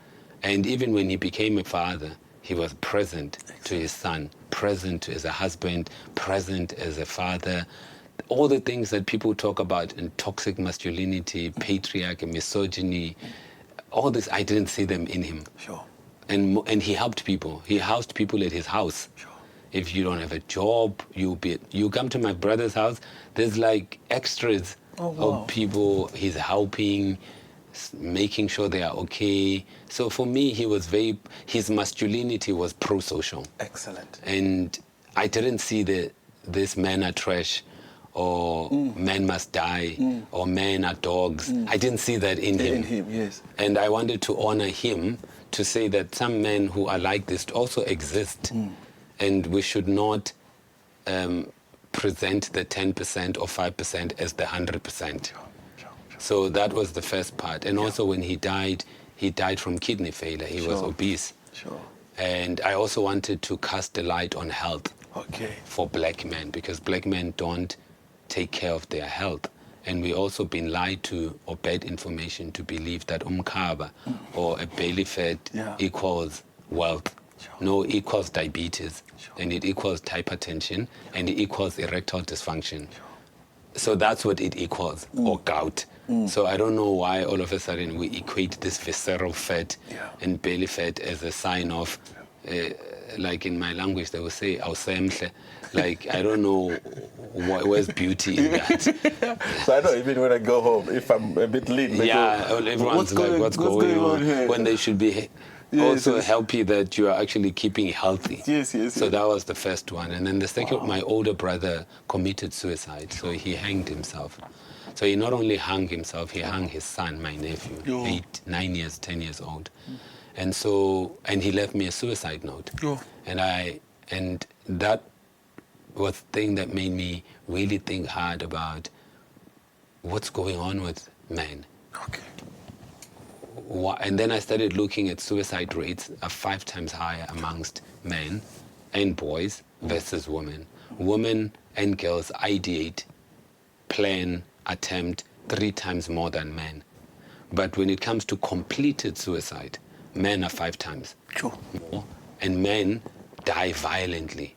And even when he became a father, he was present to his son, present as a husband, present as a father. All the things that people talk about in toxic masculinity, patriarchy, misogyny, all this, I didn't see them in him. Sure. And he helped people. He housed people at his house. Sure. If you don't have a job, you come to my brother's house, there's like extras of people he's helping, making sure they are okay. So for me, his masculinity was pro-social. Excellent. And I didn't see this men are trash, or men must die, or men are dogs. I didn't see that in him. In him, yes. And I wanted to honor him, to say that some men who are like this also exist. And we should not present the 10% or 5% as the 100%. So that was the first part. And also when he died from kidney failure. He was obese. Sure. And I also wanted to cast a light on health for black men, because black men don't take care of their health. And we also been lied to, or bad information to believe that umkhaba or a belly fat equals wealth. No, it equals diabetes, and it equals hypertension, and it equals erectile dysfunction. So that's what it equals, or gout. So I don't know why all of a sudden we equate this visceral fat and belly fat as a sign of, like in my language they will say, awusemhle. Like, I don't know where's beauty in that. So I know, even when I go home, if I'm a bit lean, everyone's like, what's going on here? When they should be also happy that you are actually keeping healthy. Yes. So that was the first one. And then the second, my older brother committed suicide. So he hanged himself. So he not only hung himself, he hung his son, my nephew, 8, 9 years, 10 years old. And he left me a suicide note. And that was the thing that made me really think hard about what's going on with men. Okay. And then I started looking at suicide rates are 5 times higher amongst men and boys versus women. Women and girls ideate, plan, attempt 3 times more than men. But when it comes to completed suicide, men are 5 times more. And men die violently.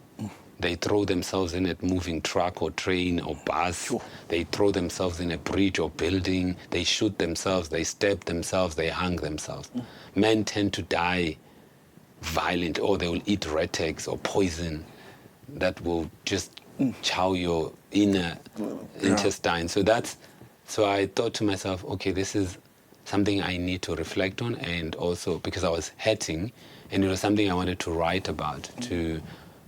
They throw themselves in a moving truck or train or bus. They throw themselves in a bridge or building. They shoot themselves. They stab themselves. They hang themselves. Men tend to die violent, or they will eat rat eggs or poison that will just chow your inner intestine. So I thought to myself, okay, this is something I need to reflect on, and also because I was hurting, and it was something I wanted to write about, to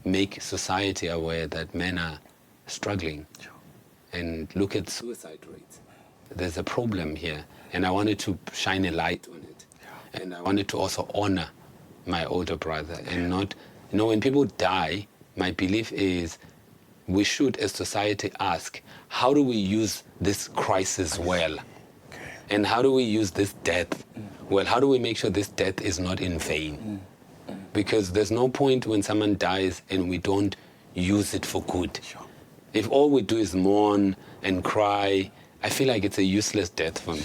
make society aware that men are struggling and look at suicide rates. There's a problem here, and I wanted to shine a light on it. And I wanted to also honor my older brother, and not, when people die, my belief is we should, as society, ask, how do we use this crisis well? And how do we use this death well? How do we make sure this death is not in vain? Because there's no point when someone dies and we don't use it for good. If all we do is mourn and cry, I feel like it's a useless death for me.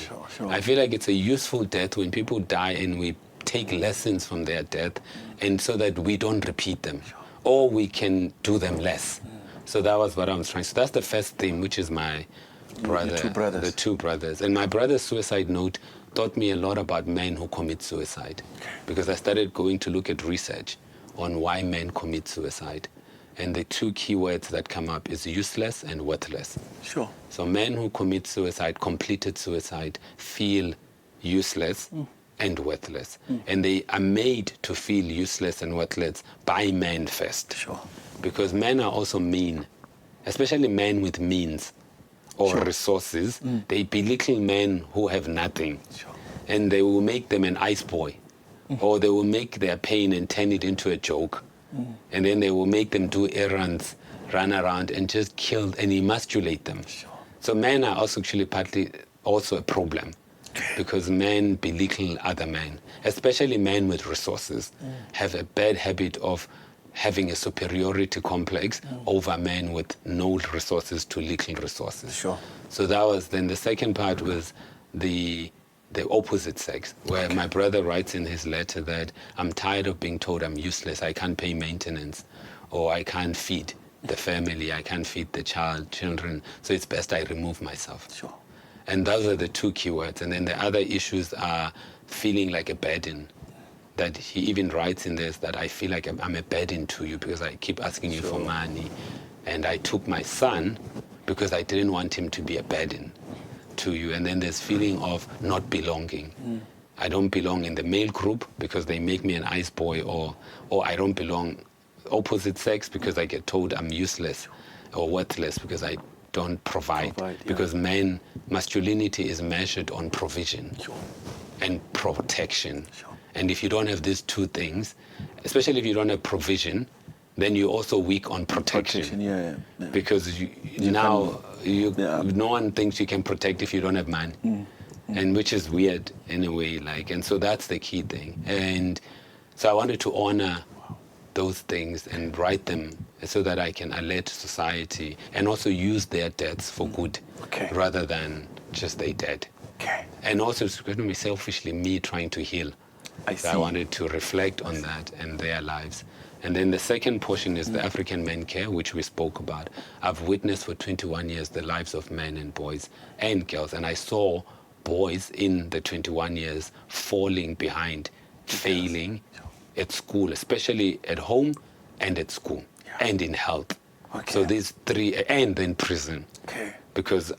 I feel like it's a useful death when people die and we take lessons from their death, and so that we don't repeat them, or we can do them less. So that was what I was trying. So that's the first thing, which is my brother, the 2 brothers. And my brother's suicide note taught me a lot about men who commit suicide, because I started going to look at research on why men commit suicide. And the 2 key words that come up is useless and worthless. So men who commit suicide, completed suicide, feel useless and worthless. And they are made to feel useless and worthless by men first. Because men are also mean. especially men with means or resources, they belittle men who have nothing. And they will make them an ice boy. Or they will make their pain and turn it into a joke. And then they will make them do errands, run around and just kill and emasculate them. So men are also actually partly also a problem. Because men belittle other men, especially men with resources, have a bad habit of having a superiority complex over men with no resources to little resources. So that was, then the second part was the opposite sex, where my brother writes in his letter that I'm tired of being told I'm useless, I can't pay maintenance, or I can't feed the family, I can't feed the children, so it's best I remove myself. And those are the two keywords. And then the other issues are feeling like a burden. That he even writes in this that I feel like I'm a burden to you because I keep asking you for money. And I took my son because I didn't want him to be a burden to you. And then there's feeling of not belonging. I don't belong in the male group because they make me an ice boy, or I don't belong opposite sex because I get told I'm useless or worthless because I don't provide because masculinity is measured on provision and protection. And if you don't have these two things, especially if you don't have provision, then you're also weak on protection. Because no one thinks you can protect if you don't have money. And which is weird in a way, and so that's the key thing. And so I wanted to honor those things and write them so that I can alert society and also use their deaths for good rather than just their dead. And also it's going to be selfishly me trying to heal. I wanted to reflect on that and their lives. And then the second portion is the African men care, which we spoke about. I've witnessed for 21 years the lives of men and boys and girls, and I saw boys in the 21 years falling behind, failing at school, especially at home and at school and in health. So these three, and in prison. Because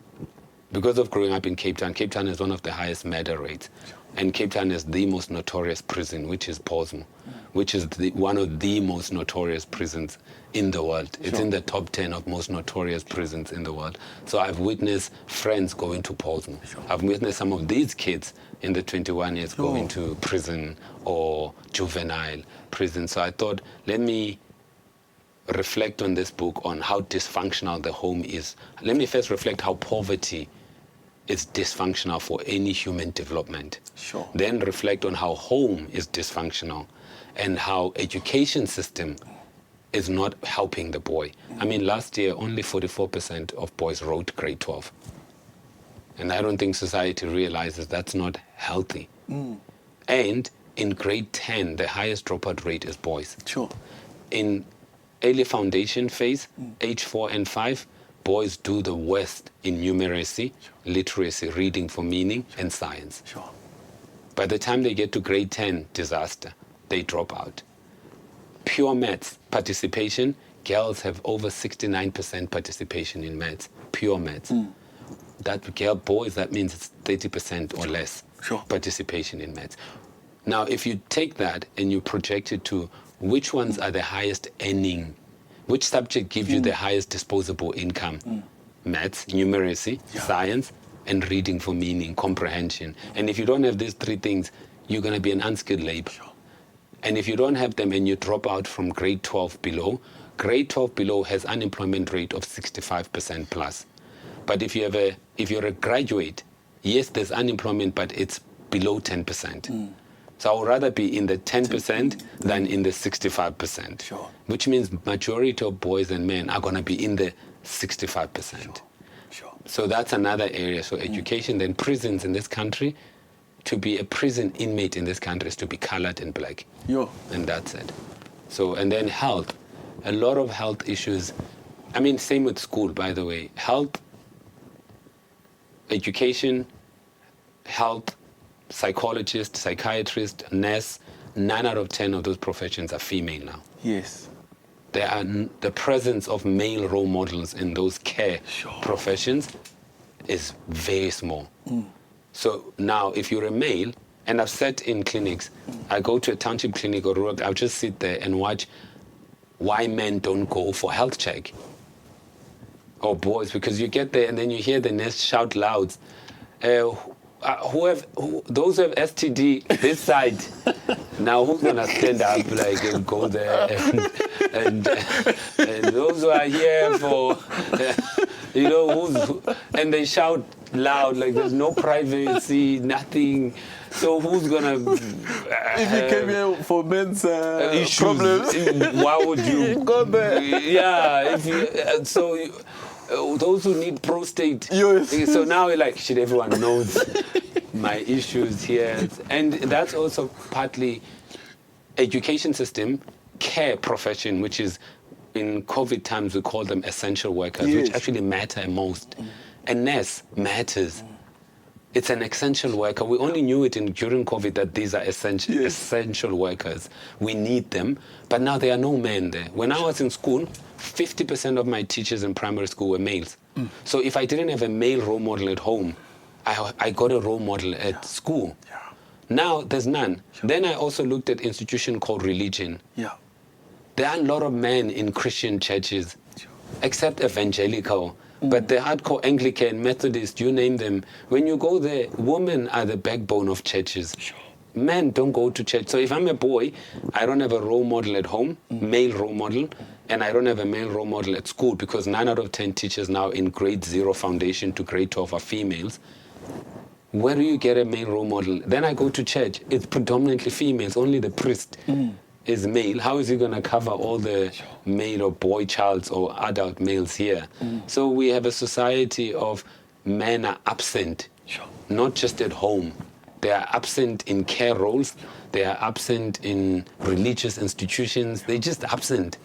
of growing up in Cape Town is one of the highest murder rates. And Cape Town is the most notorious prison, which is Posmo, which is one of the most notorious prisons in the world. It's in the top 10 of most notorious prisons in the world. So I've witnessed friends going to Posmo. I've witnessed some of these kids in the 21 years going to prison or juvenile prison. So I thought, let me reflect on this book on how dysfunctional the home is. Let me first reflect how poverty is dysfunctional for any human development. Then reflect on how home is dysfunctional and how education system is not helping the boy. I mean, last year, only 44% of boys wrote grade 12. And I don't think society realizes that's not healthy. And in grade 10, the highest dropout rate is boys. In early foundation phase, age 4 and 5, boys do the worst in numeracy, literacy, reading for meaning, and science. By the time they get to grade 10, disaster. They drop out. Pure maths, participation, girls have over 69% participation in maths, pure maths. Boys, that means it's 30% or less participation in maths. Now, if you take that and you project it to which ones are the highest earning, which subject gives you the highest disposable income? Maths, numeracy, science, and reading for meaning, comprehension. And if you don't have these three things, you're going to be an unskilled labor. And if you don't have them and you drop out from grade 12 below, grade 12 below has unemployment rate of 65% plus. But if you're a graduate, yes, there's unemployment, but it's below 10%. So I would rather be in the 10% than in the 65%, which means majority of boys and men are going to be in the 65%. So that's another area. So education, then prisons in this country. To be a prison inmate in this country is to be colored and black. And that's it. So, and then health. A lot of health issues. I mean, same with school, by the way. Health, education, health, psychologist, psychiatrist, nurse, 9 out of 10 of those professions are female now. There are the presence of male role models in those care professions is very small. So now if you're a male, and I've sat in clinics, I go to a township clinic or rural, I'll just sit there and watch why men don't go for health check. or boys, because you get there and then you hear the nurse shout loud, those who have STD this side, now who's gonna stand up like and go there and those who are here for and they shout loud like there's no privacy, nothing. So who's gonna? If you came here for men's problems, why would you go there? Yeah, those who need prostate. Yes. So now we're like, shit, everyone knows my issues here. And that's also partly education system, care profession, which is in COVID times we call them essential workers, yes. which actually matter most. A nurse matters. It's an essential worker. We only knew it during COVID that these are essential workers. We need them. But now there are no men there. When I was in school, 50% of my teachers in primary school were males. So if I didn't have a male role model at home, I got a role model at school. Yeah. Now there's none. Sure. Then I also looked at an institution called religion. Yeah. There are a lot of men in Christian churches, except evangelical. But the hardcore Anglican, Methodist, you name them, when you go there, women are the backbone of churches. Sure. Men don't go to church. So if I'm a boy, I don't have a role model at home, male role model, and I don't have a male role model at school because 9 out of 10 teachers now in grade 0 foundation to grade 12 are females. Where do you get a male role model? Then I go to church. It's predominantly females. Only the priest is male. How is he going to cover all the male or boy childs or adult males here? So we have a society of men are absent, not just at home. They are absent in care roles. They are absent in religious institutions. They're just absent.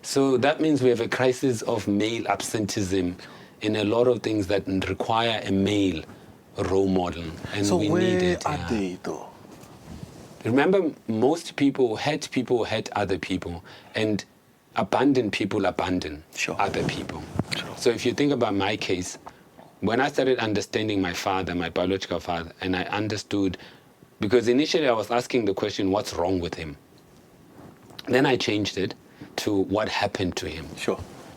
So that means we have a crisis of male absenteeism in a lot of things that require a male role model. And so we where need it. Are they though? Remember, most people hurt other people, and abandoned people abandon other people. So if you think about my case, when I started understanding my father, my biological father, and I understood, because initially I was asking the question, what's wrong with him? Then I changed it to what happened to him.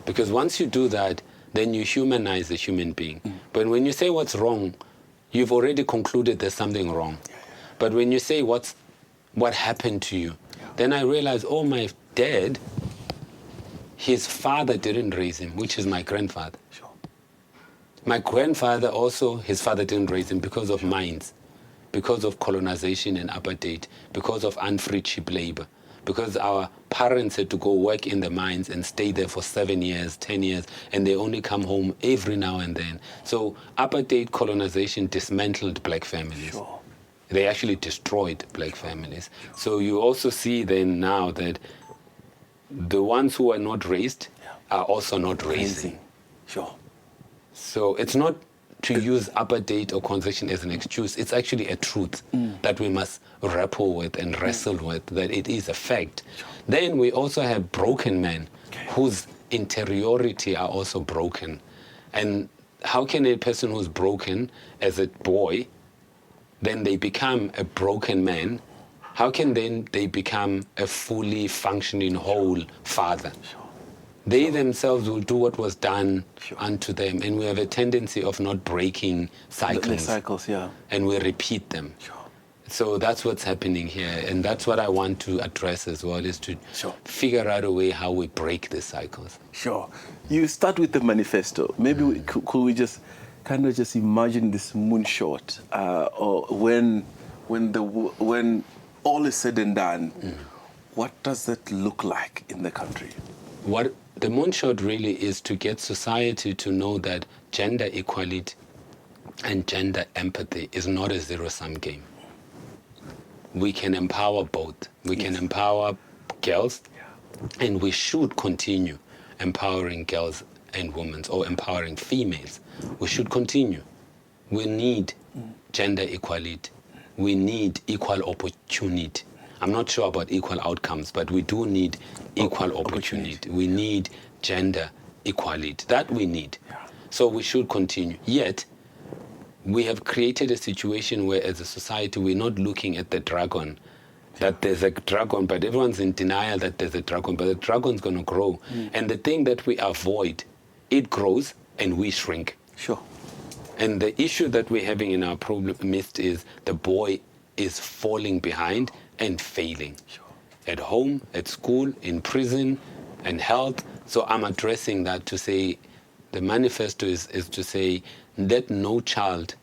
Because once you do that, then you humanize the human being. But when you say what's wrong, you've already concluded there's something wrong. But when you say what happened to you, then I realized, my dad, his father didn't raise him, which is my grandfather. My grandfather also, his father didn't raise him because of mines, because of colonization and apartheid, because of unfree cheap labor, because our parents had to go work in the mines and stay there for 7 years, 10 years, and they only come home every now and then. So apartheid colonization dismantled black families. They actually destroyed black families. So you also see then now that the ones who are not raised are also not raising. So it's not to use apartheid or conviction as an excuse. It's actually a truth that we must grapple with and wrestle with, that it is a fact. Then we also have broken men whose interiority are also broken. And how can a person who's broken as a boy, then they become a broken man? How can then they become a fully functioning whole father? They themselves will do what was done unto them, and we have a tendency of not breaking cycles. And we repeat them. So that's what's happening here, and that's what I want to address as well, is to figure out a way how we break the cycles. You start with the manifesto. Maybe could we just kind of just imagine this moonshot, or when all is said and done, what does that look like in the country? What the moonshot really is to get society to know that gender equality and gender empathy is not a zero-sum game. We can empower both. We can empower girls, and we should continue empowering girls and women, or empowering females. We should continue. We need gender equality. We need equal opportunity. I'm not sure about equal outcomes, but we do need equal opportunity. We need gender equality. That we need. So we should continue. Yet, we have created a situation where as a society we're not looking at the dragon, that there's a dragon, but everyone's in denial that there's a dragon, but the dragon's going to grow. And the thing that we avoid it grows and we shrink. Sure. And the issue that we're having in our problem midst is the boy is falling behind and failing. Sure. At home, at school, in prison, and health. So I'm addressing that to say, the manifesto is to say, let no child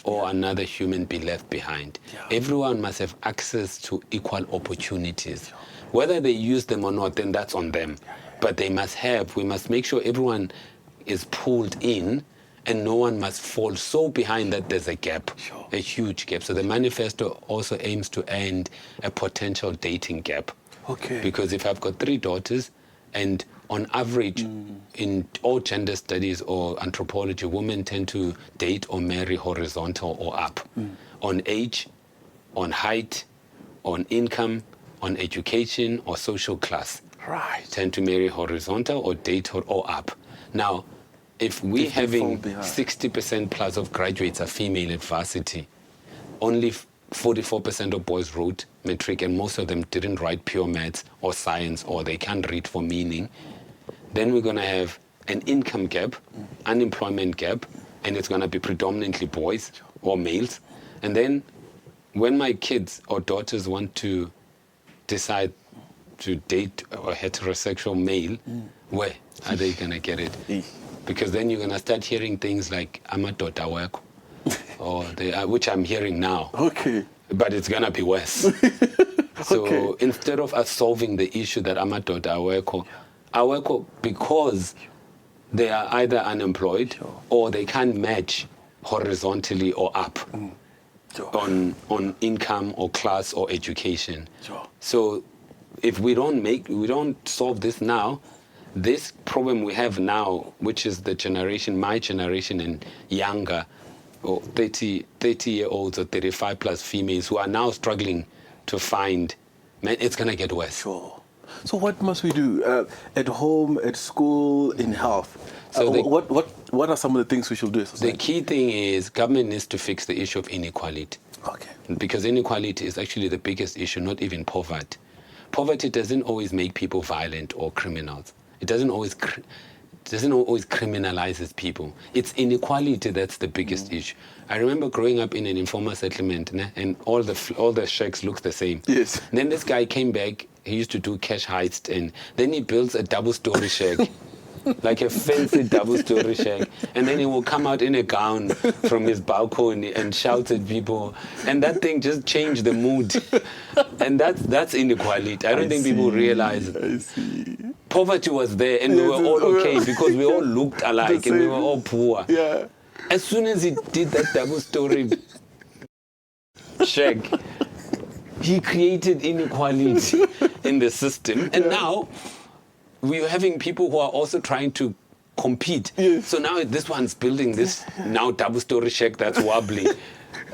or another human be left behind. Yeah. Everyone must have access to equal opportunities. Sure. Whether they use them or not, then that's on them. But they must have, we must make sure everyone is pulled in and no one must fall so behind that there's a gap, a huge gap. So the manifesto also aims to end a potential dating gap. Okay. Because if I've got 3 daughters, and on average, in all gender studies or anthropology, women tend to date or marry horizontal or up. On age, on height, on income, on education or social class. Right. Tend to marry horizontal or date or up. Now, if we're having 60% plus of graduates are female at varsity, only 44% of boys wrote matric, and most of them didn't write pure maths or science, or they can't read for meaning, then we're going to have an income gap, unemployment gap, and it's going to be predominantly boys or males. And then when my kids or daughters want to decide to date a heterosexual male, where are they going to get it? Because then you're going to start hearing things like, amadoda wakho, or which I'm hearing now. Okay. But it's going to be worse. So instead of us solving the issue that amadoda awekho, because they are either unemployed or they can't match horizontally or up on income or class or education. So if we don't solve this now, this problem we have now, which is the generation, my generation and younger, or 30-year-olds or 35 plus females who are now struggling to find, man, it's going to get worse. Sure. So what must we do at home, at school, in health? So what are some of the things we should do? The key thing is government needs to fix the issue of inequality. Okay. Because inequality is actually the biggest issue, not even poverty. Poverty doesn't always make people violent or criminals. It doesn't always criminalizes people. It's inequality that's the biggest issue. I remember growing up in an informal settlement, and all the shacks look the same. Yes. Then this guy came back. He used to do cash heist, and then he builds a double-story shack, like a fancy double-story shack. And then he will come out in a gown from his balcony and shout at people, and that thing just changed the mood. And that's inequality. I don't think people realize. I see. Poverty was there, and we were all okay because we all looked alike and we were all poor. Yeah. As soon as he did that double-story shack, he created inequality in the system. And now we're having people who are also trying to compete. Yes. So now this one's building this now double-story shack that's wobbly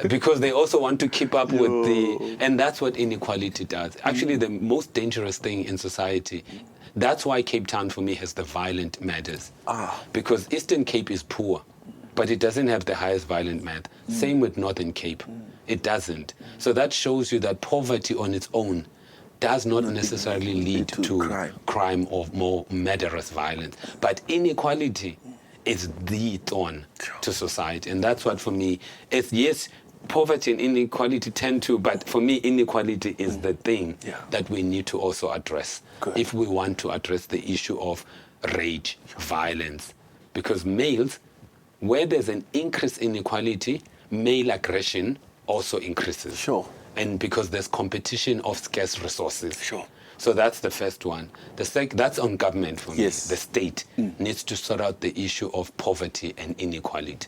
because they also want to keep up with and that's what inequality does. Actually, the most dangerous thing in society. That's why Cape Town, for me, has the violent matters. Because Eastern Cape is poor, but it doesn't have the highest violent math. Same with Northern Cape. It doesn't. So that shows you that poverty on its own does not necessarily lead to crime or more murderous violence. But inequality is the thorn to society. And that's what, for me, is, yes, poverty and inequality tend to, but for me, inequality is the thing that we need to also address if we want to address the issue of rage, violence. Because males, where there's an increase in inequality, male aggression also increases. Sure. And because there's competition of scarce resources. Sure. So that's the first one. That's on government for me. Yes. The state needs to sort out the issue of poverty and inequality.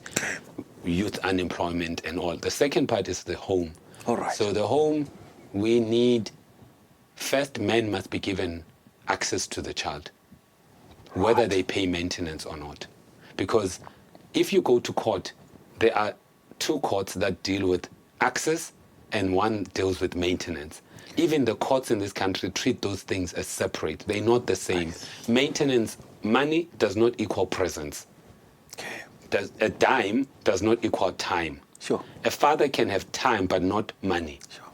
Youth unemployment and all. The second part is the home. All right. So the home, we need, first, men must be given access to the child, whether they pay maintenance or not. Because if you go to court, there are 2 courts that deal with access and one deals with maintenance. Even the courts in this country treat those things as separate. They're not the same. Nice. Maintenance, money does not equal presence. Okay. A dime does not equal time. Sure. A father can have time but not money. Sure.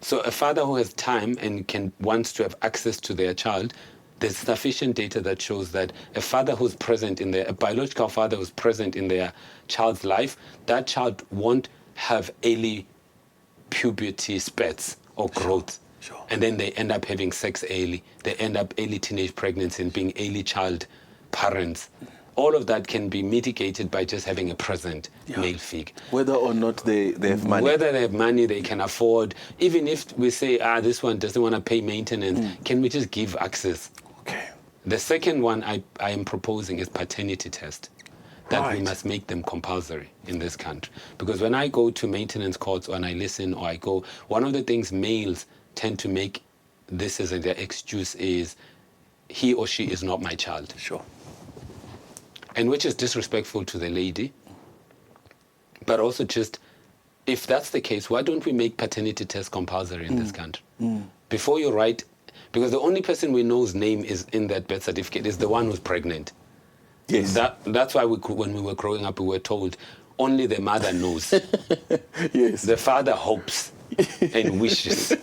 So a father who has time and wants to have access to their child there's sufficient data that shows that a father who's present in a biological father who's present in their child's life, that child won't have early puberty spats or growth. Sure. And then they end up having sex early. They end up early teenage pregnancy and being early child parents. All of that can be mitigated by just having a present male figure. Whether or not they have money. Whether they have money, they can afford. Even if we say, this one doesn't want to pay maintenance, can we just give access? Okay. The second one I am proposing is paternity test. That we must make them compulsory in this country. Because when I go to maintenance courts, when I listen or I go, one of the things males tend to make this as their excuse is, he or she is not my child. Sure. And which is disrespectful to the lady. But also just, if that's the case, why don't we make paternity tests compulsory in this country? Before you write, because the only person we know's name is in that birth certificate is the one who's pregnant. Yes. That's why when we were growing up, we were told only the mother knows. Yes. The father hopes and wishes.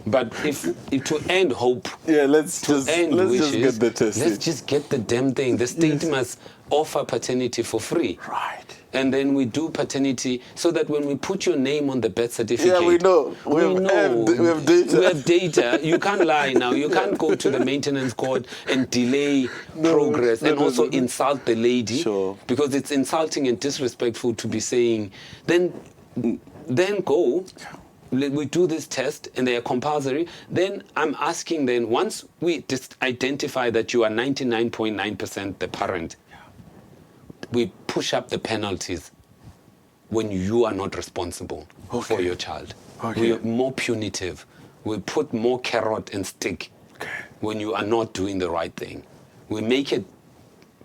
But if to end hope, let's just get the test. Let's just get the damn thing. The state must offer paternity for free. Right. And then we do paternity so that when we put your name on the birth certificate, we know. We have data. We have data. You can't lie now. You can't go to the maintenance court and delay progress and also insult the lady. Sure. Because it's insulting and disrespectful to be saying, then go. We do this test and they are compulsory. Then I'm asking once we identify that you are 99.9% the parent, we push up the penalties when you are not responsible for your child. We are more punitive. We put more carrot and stick when you are not doing the right thing. We make it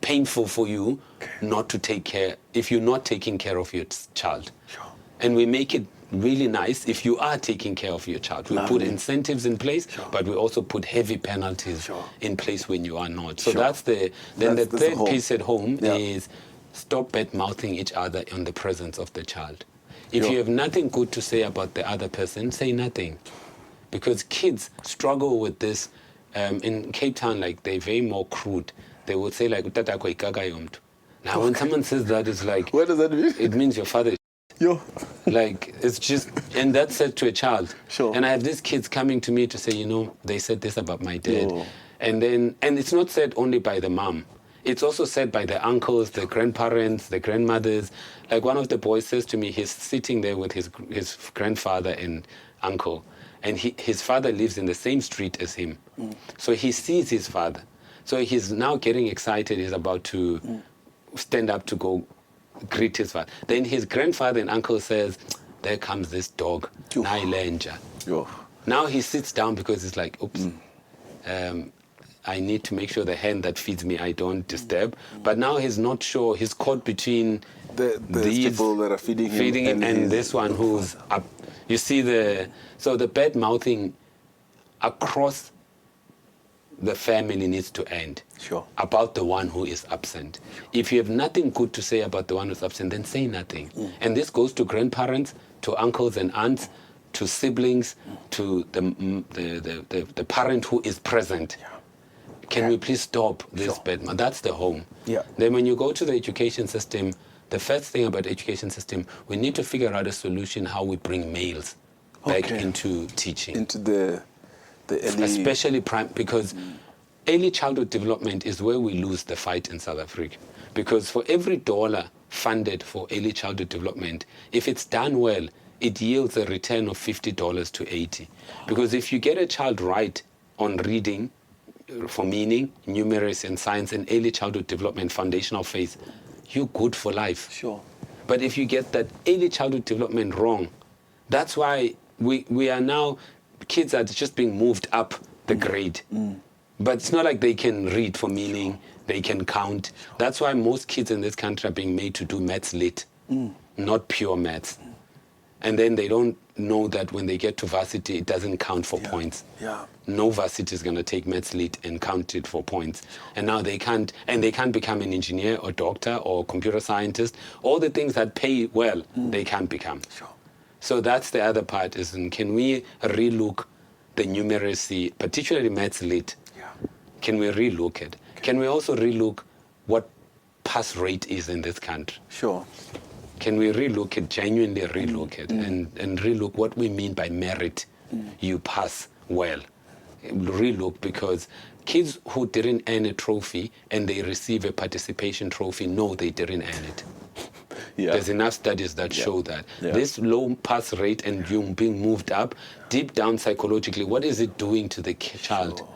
painful for you not to take care, if you're not taking care of your child. Sure. And we make it really nice if you are taking care of your child. We put incentives in place, but we also put heavy penalties in place when you are not. So that's the third piece at home is stop bad-mouthing each other in the presence of the child. If you have nothing good to say about the other person, say nothing. Because kids struggle with this. In Cape Town, like, they're very more crude. They would say, like, now when someone says that, it's like, what does that mean? It means your father like, it's just, and that's said to a child. Sure. And I have these kids coming to me to say, they said this about my dad. And it's not said only by the mom. It's also said by the uncles, the grandparents, the grandmothers. Like, one of the boys says to me, he's sitting there with his grandfather and uncle. And his father lives in the same street as him. So he sees his father. So he's now getting excited. He's about to stand up to go greet his father. Then his grandfather and uncle says, there comes this dog, Nailenja. Now he sits down because it's like, oops, I need to make sure the hand that feeds me I don't disturb. But now he's not sure. He's caught between these people that are feeding him and this one who's up. You see the bad mouthing across the family needs to end. About the one who is absent. If you have nothing good to say about the one who's absent, then say nothing. And this goes to grandparents, to uncles and aunts, to siblings, to the parent who is present. Can we please stop this bad mouth? That's the home. Then when you go to the education system, the first thing about the education system, we need to figure out a solution how we bring males back into teaching. Into the early... Especially because early childhood development is where we lose the fight in South Africa. Because for every dollar funded for early childhood development, if it's done well, it yields a return of $50 to $80. Because if you get a child right on reading for meaning, numeracy and science and early childhood development foundational phase, you're good for life. But if you get that early childhood development wrong, that's why we are now, kids are just being moved up the grade. But it's not like they can read for meaning, they can count. That's why most kids in this country are being made to do maths lit, not pure maths. And then they don't know that when they get to varsity, it doesn't count for points. No varsity is going to take maths lit and count it for points. And now they can't become an engineer or doctor or computer scientist. All the things that pay well, they can't become. So that's the other part, can we relook the numeracy, particularly maths lit, Can we relook it? Can we also relook what pass rate is in this country? Sure. Can we relook it, genuinely relook it, and relook what we mean by merit? You pass well. Relook, because kids who didn't earn a trophy and they receive a participation trophy, no, they didn't earn it. Yeah. There's enough studies that show that. Yeah. This low pass rate and you being moved up, deep down psychologically, what is it doing to the child? Sure.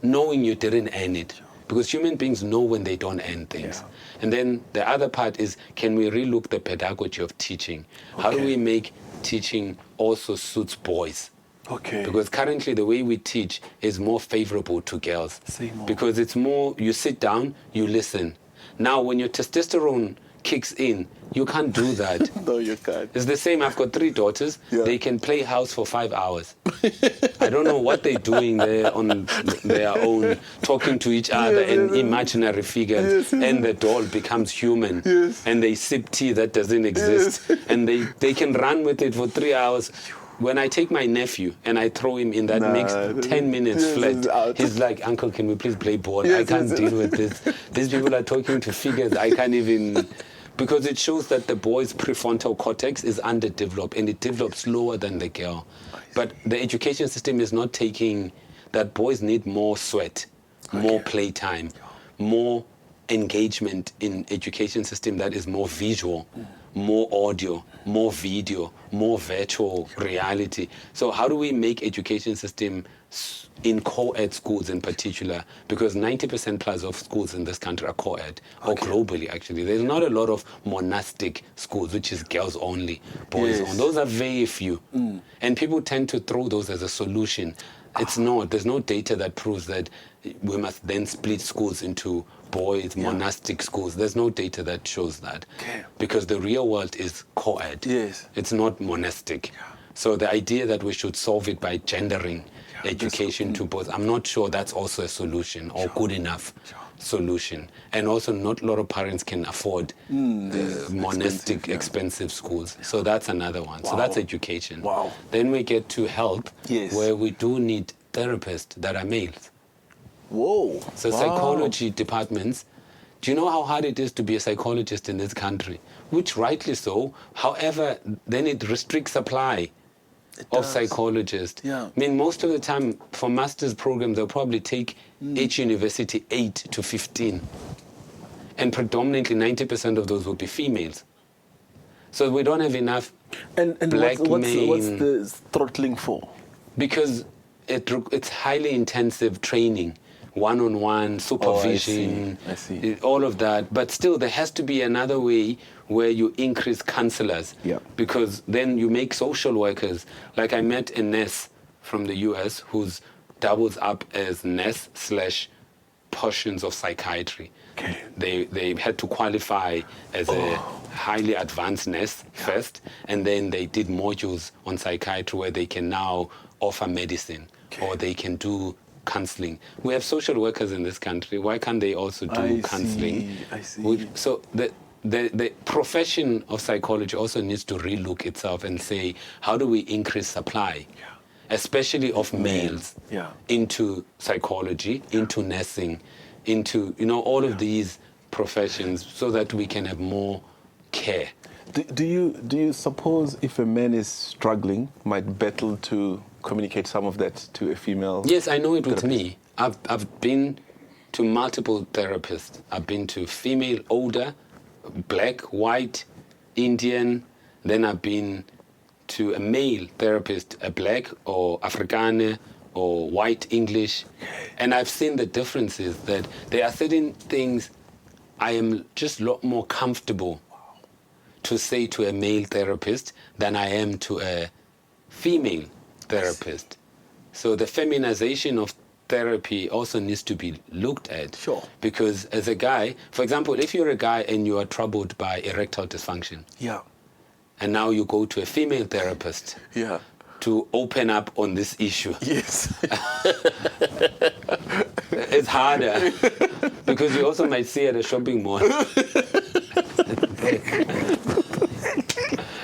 Knowing you didn't earn it. Because human beings know when they don't earn things. Yeah. And then the other part is, can we relook the pedagogy of teaching? How do we make teaching also suits boys? Okay. Because currently the way we teach is more favorable to girls. Say more. Because it's more, you sit down, you listen. Now, when your testosterone kicks in, you can't do that. No, you can't. It's the same. I've got 3 daughters. Yeah. They can play house for 5 hours. I don't know what they're doing there on their own, talking to each other and imaginary figures. And the doll becomes human. And they sip tea that doesn't exist. And they can run with it for 3 hours. When I take my nephew and I throw him in that mix 10 minutes flat, he's like, "Uncle, can we please play ball? I can't deal with this. These people are talking to figures. I can't even..." Because it shows that the boy's prefrontal cortex is underdeveloped and it develops slower than the girl. But the education system is not taking that. Boys need more sweat, more playtime, more engagement in education system that is more visual, more audio, more video, more virtual reality. So how do we make education system in co-ed schools in particular? Because 90% plus of schools in this country are co-ed, or globally actually. There's not a lot of monastic schools, which is girls only, boys only. Those are very few. And people tend to throw those as a solution. It's not. There's no data that proves that we must then split schools into boys, monastic schools. There's no data that shows that. Because the real world is co-ed. It's not monastic. So the idea that we should solve it by gendering education to both, I'm not sure that's also a solution or good enough solution. And also not a lot of parents can afford monastic expensive schools. So that's another one. So that's education. Then we get to health, where we do need therapists that are males. So psychology departments, do you know how hard it is to be a psychologist in this country? Which rightly so. However, then it restricts supply of psychologists. I mean, most of the time for master's programs, they'll probably take each university 8 to 15. And predominantly 90% of those will be females. So we don't have enough black what's men. the throttling for? Because it's highly intensive training. One-on-one, supervision, I see. All of that. But still, there has to be another way where you increase counselors. Because then you make social workers. Like I met a nurse from the US who's doubles up as nurse / portions of psychiatry. They had to qualify as a highly advanced nurse first, and then they did modules on psychiatry where they can now offer medicine or they can do counseling. We have social workers in this country. Why can't they also do counseling? I see. So the profession of psychology also needs to relook itself and say, how do we increase supply, especially of males, into psychology, into nursing, into all of these professions, so that we can have more care. Do you suppose if a man is struggling, might battle to communicate some of that to a female? Yes, I know it with me. I've been to multiple therapists. I've been to female, older, black, white, Indian. Then I've been to a male therapist, a black or Afrikaner or white English. And I've seen the differences, that there are certain things I am just a lot more comfortable to say to a male therapist than I am to a female therapist. So the feminization of therapy also needs to be looked at. Because as a guy, for example, if you're a guy and you are troubled by erectile dysfunction, and now you go to a female therapist to open up on this issue. It's harder because you also might see at a shopping mall.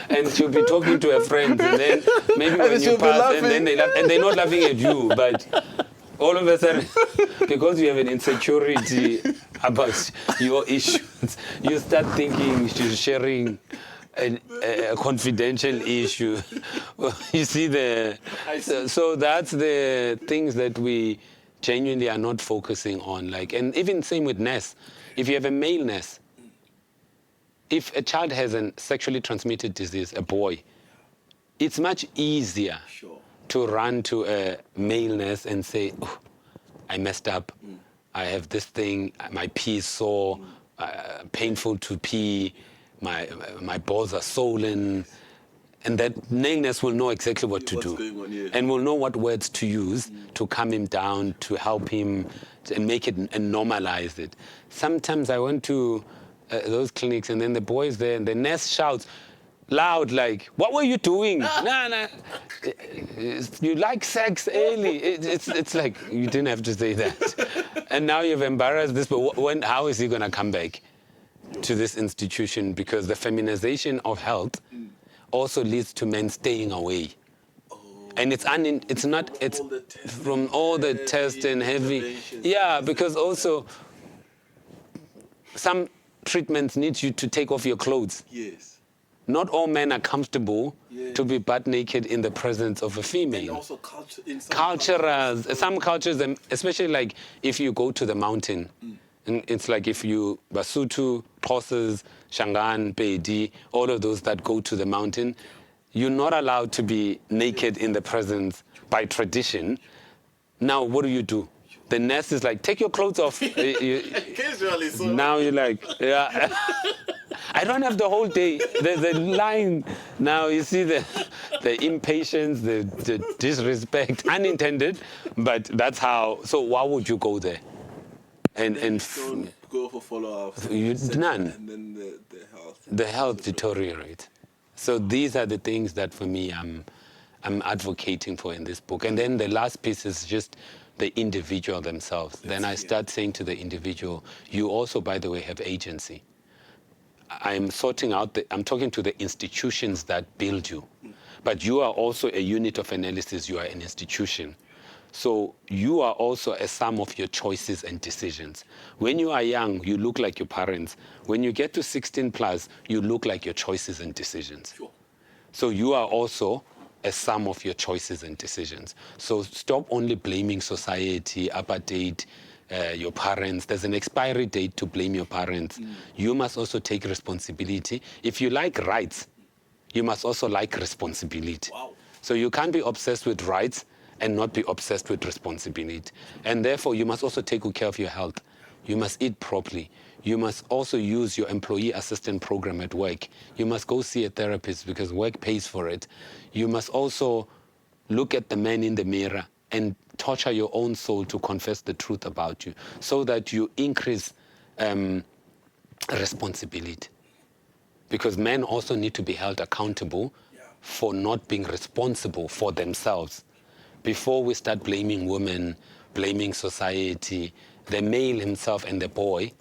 And she'll be talking to her friends, and then maybe when you pass, and then they laugh, and they're not laughing at you, but all of a sudden, because you have an insecurity about your issues, you start thinking you're sharing a confidential issue. You see so that's the things that we genuinely are not focusing on. Like, and even same with NES. If you have a male NES, if a child has a sexually transmitted disease, a boy, it's much easier to run to a male nurse and say, oh, I messed up. I have this thing. My pee is sore, painful to pee. My balls are swollen. And that male nurse will know exactly what to do and will know what words to use to calm him down, to help him and make it and normalize it. Sometimes I went to those clinics and then the boy's there and the nurse shouts loud, like, what were you doing? Nah. You like sex early. It's like, you didn't have to say that. And now you've embarrassed this, but how is he going to come back to this institution? Because the feminization of health also leads to men staying away. And it's from all the tests and heavy. Yeah, because also some treatments need you to take off your clothes. Yes. Not all men are comfortable to be butt naked in the presence of a female. And also some cultures, especially like if you go to the mountain, and it's like if you, Basotho, Xhosas, Shangaan, Pedi, all of those that go to the mountain, you're not allowed to be naked in the presence by tradition. Now, what do? The nurse is like, take your clothes off. Occasionally, so. Now you're like, yeah. I don't have the whole day. There's a line. Now you see the impatience, the disrespect, unintended, but that's how. So why would you go there? And don't go for follow-ups. None. And then the health deteriorates. So these are the things that for me I'm advocating for in this book. And then the last piece is just the individual themselves. Then I start saying to the individual, you also, by the way, have agency. I'm talking to the institutions that build you. But you are also a unit of analysis. You are an institution. So you are also a sum of your choices and decisions. When you are young, you look like your parents. When you get to 16 plus, you look like your choices and decisions. Sure. So you are also a sum of your choices and decisions. So stop only blaming society, apartheid, your parents. There's an expiry date to blame your parents. You must also take responsibility. If you like rights, you must also like responsibility. Wow. So you can't be obsessed with rights and not be obsessed with responsibility. And therefore, you must also take good care of your health. You must eat properly. You must also use your employee assistance program at work. You must go see a therapist because work pays for it. You must also look at the man in the mirror and torture your own soul to confess the truth about you so that you increase responsibility. Because men also need to be held accountable for not being responsible for themselves. Before we start blaming women, blaming society, the male himself and the boy,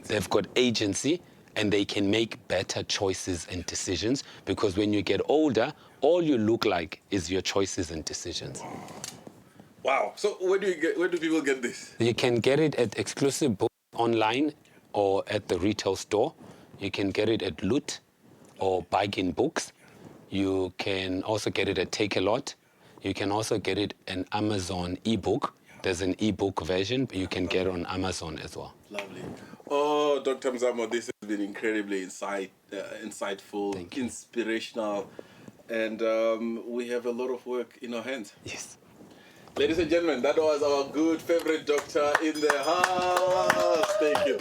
they've got agency and they can make better choices and decisions because when you get older, all you look like is your choices and decisions. Wow. So where do people get this? You can get it at exclusive books online or at the retail store. You can get it at Loot or Bargain Books. You can also get it at Take a Lot. You can also get it an Amazon ebook. There's an ebook version, but you can get it on Amazon as well. Lovely. Oh, Dr. Mzamo, this has been incredibly insightful, inspirational, and we have a lot of work in our hands. Yes. Ladies and gentlemen, that was our good favorite doctor in the house. Thank you.